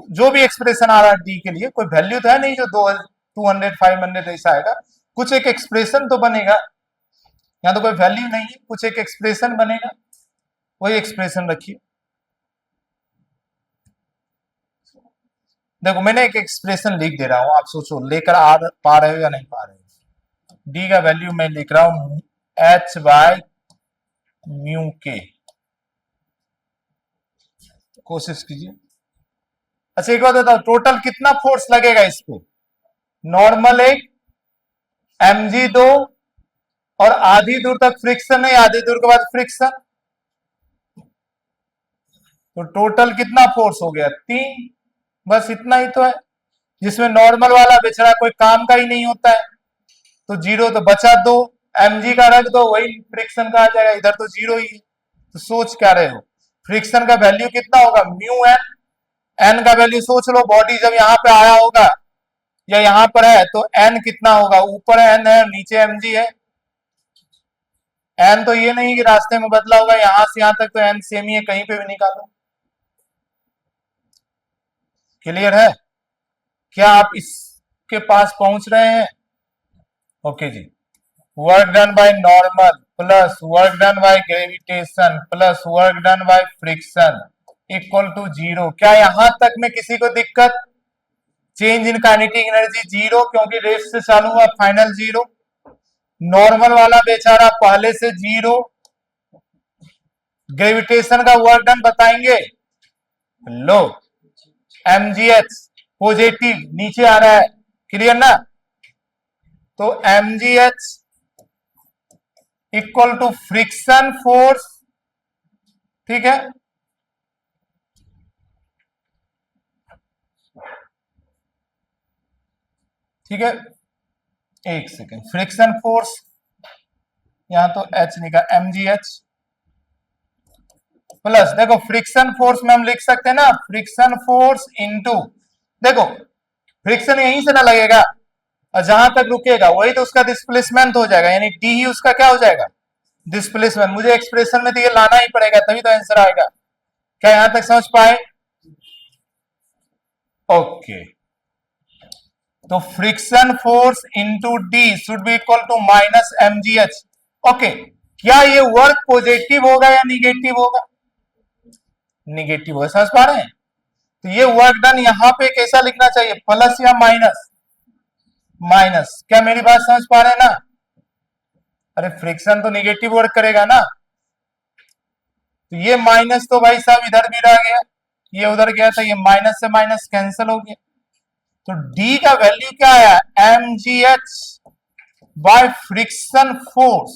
जो भी एक्सप्रेशन आ रहा है डी के लिए, कोई वैल्यू तो है नहीं जो 200 500 ऐसा आएगा। कुछ एक एक्सप्रेशन तो बनेगा। यहाँ तो कोई वैल्यू नहीं है, कुछ एक एक्सप्रेशन बनेगा, वही एक्सप्रेशन रखिए। देखो मैंने एक एक्सप्रेशन लिख दे रहा हूं, आप सोचो लेकर आ पा रहे हो या नहीं पा रहे हो। डी का वैल्यू मैं लिख रहा हूं एच बाय म्यू के। कोशिश कीजिए। अच्छा एक बात बताओ, टोटल कितना फोर्स लगेगा इस पे? नॉर्मल एक, mg दो, और आधी दूर तक फ्रिक्शन है, आधी दूर के बाद फ्रिक्शन, तो टोटल कितना फोर्स हो गया? 3। बस इतना ही तो है, जिसमें नॉर्मल वाला बेचारा कोई काम का ही नहीं होता है, तो जीरो तो बचा 2। mg का रख दो, वही फ्रिक्शन का आ जाएगा, इधर तो जीरो ही है। तो सोच क्या रहे हो, फ्रिक्शन का वैल्यू कितना होगा? Mu N. एन का वैल्यू सोच लो, बॉडी जब यहाँ पे आया होगा या यहाँ पर है तो एन कितना होगा? ऊपर एन है, नीचे mg है। एन तो ये नहीं कि रास्ते में बदला होगा, यहां से यहां तक तो एन सेम ही है, कहीं पे भी निकालो। क्लियर है? क्या आप इसके पास पहुंच रहे हैं? ओके जी। Work done by normal plus work done by gravitation plus work done by friction equal to zero. क्या यहां तक में किसी को दिक्कत? Change in kinetic energy zero, क्योंकि रेस्ट से चालू हुआ, फाइनल जीरो। नॉर्मल वाला बेचारा पहले से जीरो। ग्रेविटेशन का वर्क डन बताएंगे, लो mgh पॉजिटिव नीचे आ रहा है, क्लियर ना? तो mgh equal to friction force, ठीक है। ठीक है, एक सेकेंड, फ्रिक्शन फोर्स, यहां तो h निकाल, mgh प्लस, देखो फ्रिक्शन फोर्स में हम लिख सकते हैं ना, फ्रिक्शन फोर्स इनटू, देखो फ्रिक्शन यहीं से ना लगेगा और जहां तक रुकेगा वही तो उसका डिस्प्लेसमेंट हो जाएगा, यानी डी ही उसका क्या हो जाएगा? डिस्प्लेसमेंट। मुझे एक्सप्रेशन में तो ये लाना ही पड़ेगा, तभी तो आंसर आएगा। क्या यहां तक समझ पाए? ओके, तो friction force into D should be equal to minus mgh। Okay, क्या ये वर्क पॉजिटिव होगा या निगेटिव होगा? निगेटिव होगा, समझ पा रहे हैं? तो ये वर्क डन यहां पे कैसा लिखना चाहिए, प्लस या माइनस? माइनस। क्या मेरी बात समझ पा रहे हैं ना? अरे फ्रिक्शन तो निगेटिव वर्क करेगा ना, तो ये माइनस तो भाई साहब इधर भी रह गया, ये उधर गया तो ये माइनस से माइनस कैंसिल हो गया। तो डी का वैल्यू क्या आया, M ji H by friction force.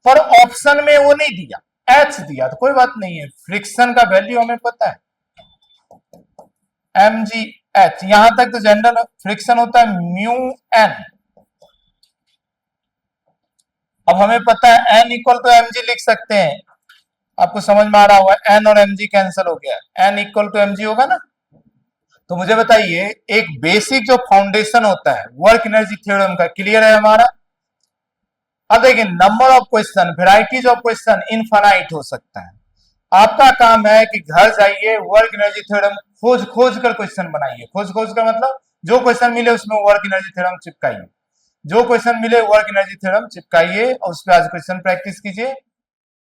पर ऑप्शन में वो नहीं दिया, एच दिया, तो कोई बात नहीं है, फ्रिक्शन का वैल्यू हमें पता है एम जी एच। यहां तक तो जनरल फ्रिक्शन होता है म्यू एन। अब हमें पता है N equal to M G लिख सकते हैं, आपको समझ में आ रहा होगा, एन और एम जी कैंसिल हो गया, N equal to M G होगा ना। तो मुझे बताइए एक बेसिक जो फाउंडेशन होता है वर्क एनर्जी थ्योरम का, क्लियर है हमारा। अब देखिए number of question, varieties of question infinite हो सकता है। आपका काम है कि घर जाइए वर्क एनर्जी थ्योरम खोज खोज कर क्वेश्चन बनाइए। खोज खोज कर मतलब जो क्वेश्चन मिले उसमें वर्क एनर्जी थ्योरम चिपकाइए, जो क्वेश्चन मिले वर्क एनर्जी थ्योरम चिपकाइए और उस पर आज क्वेश्चन प्रैक्टिस कीजिए।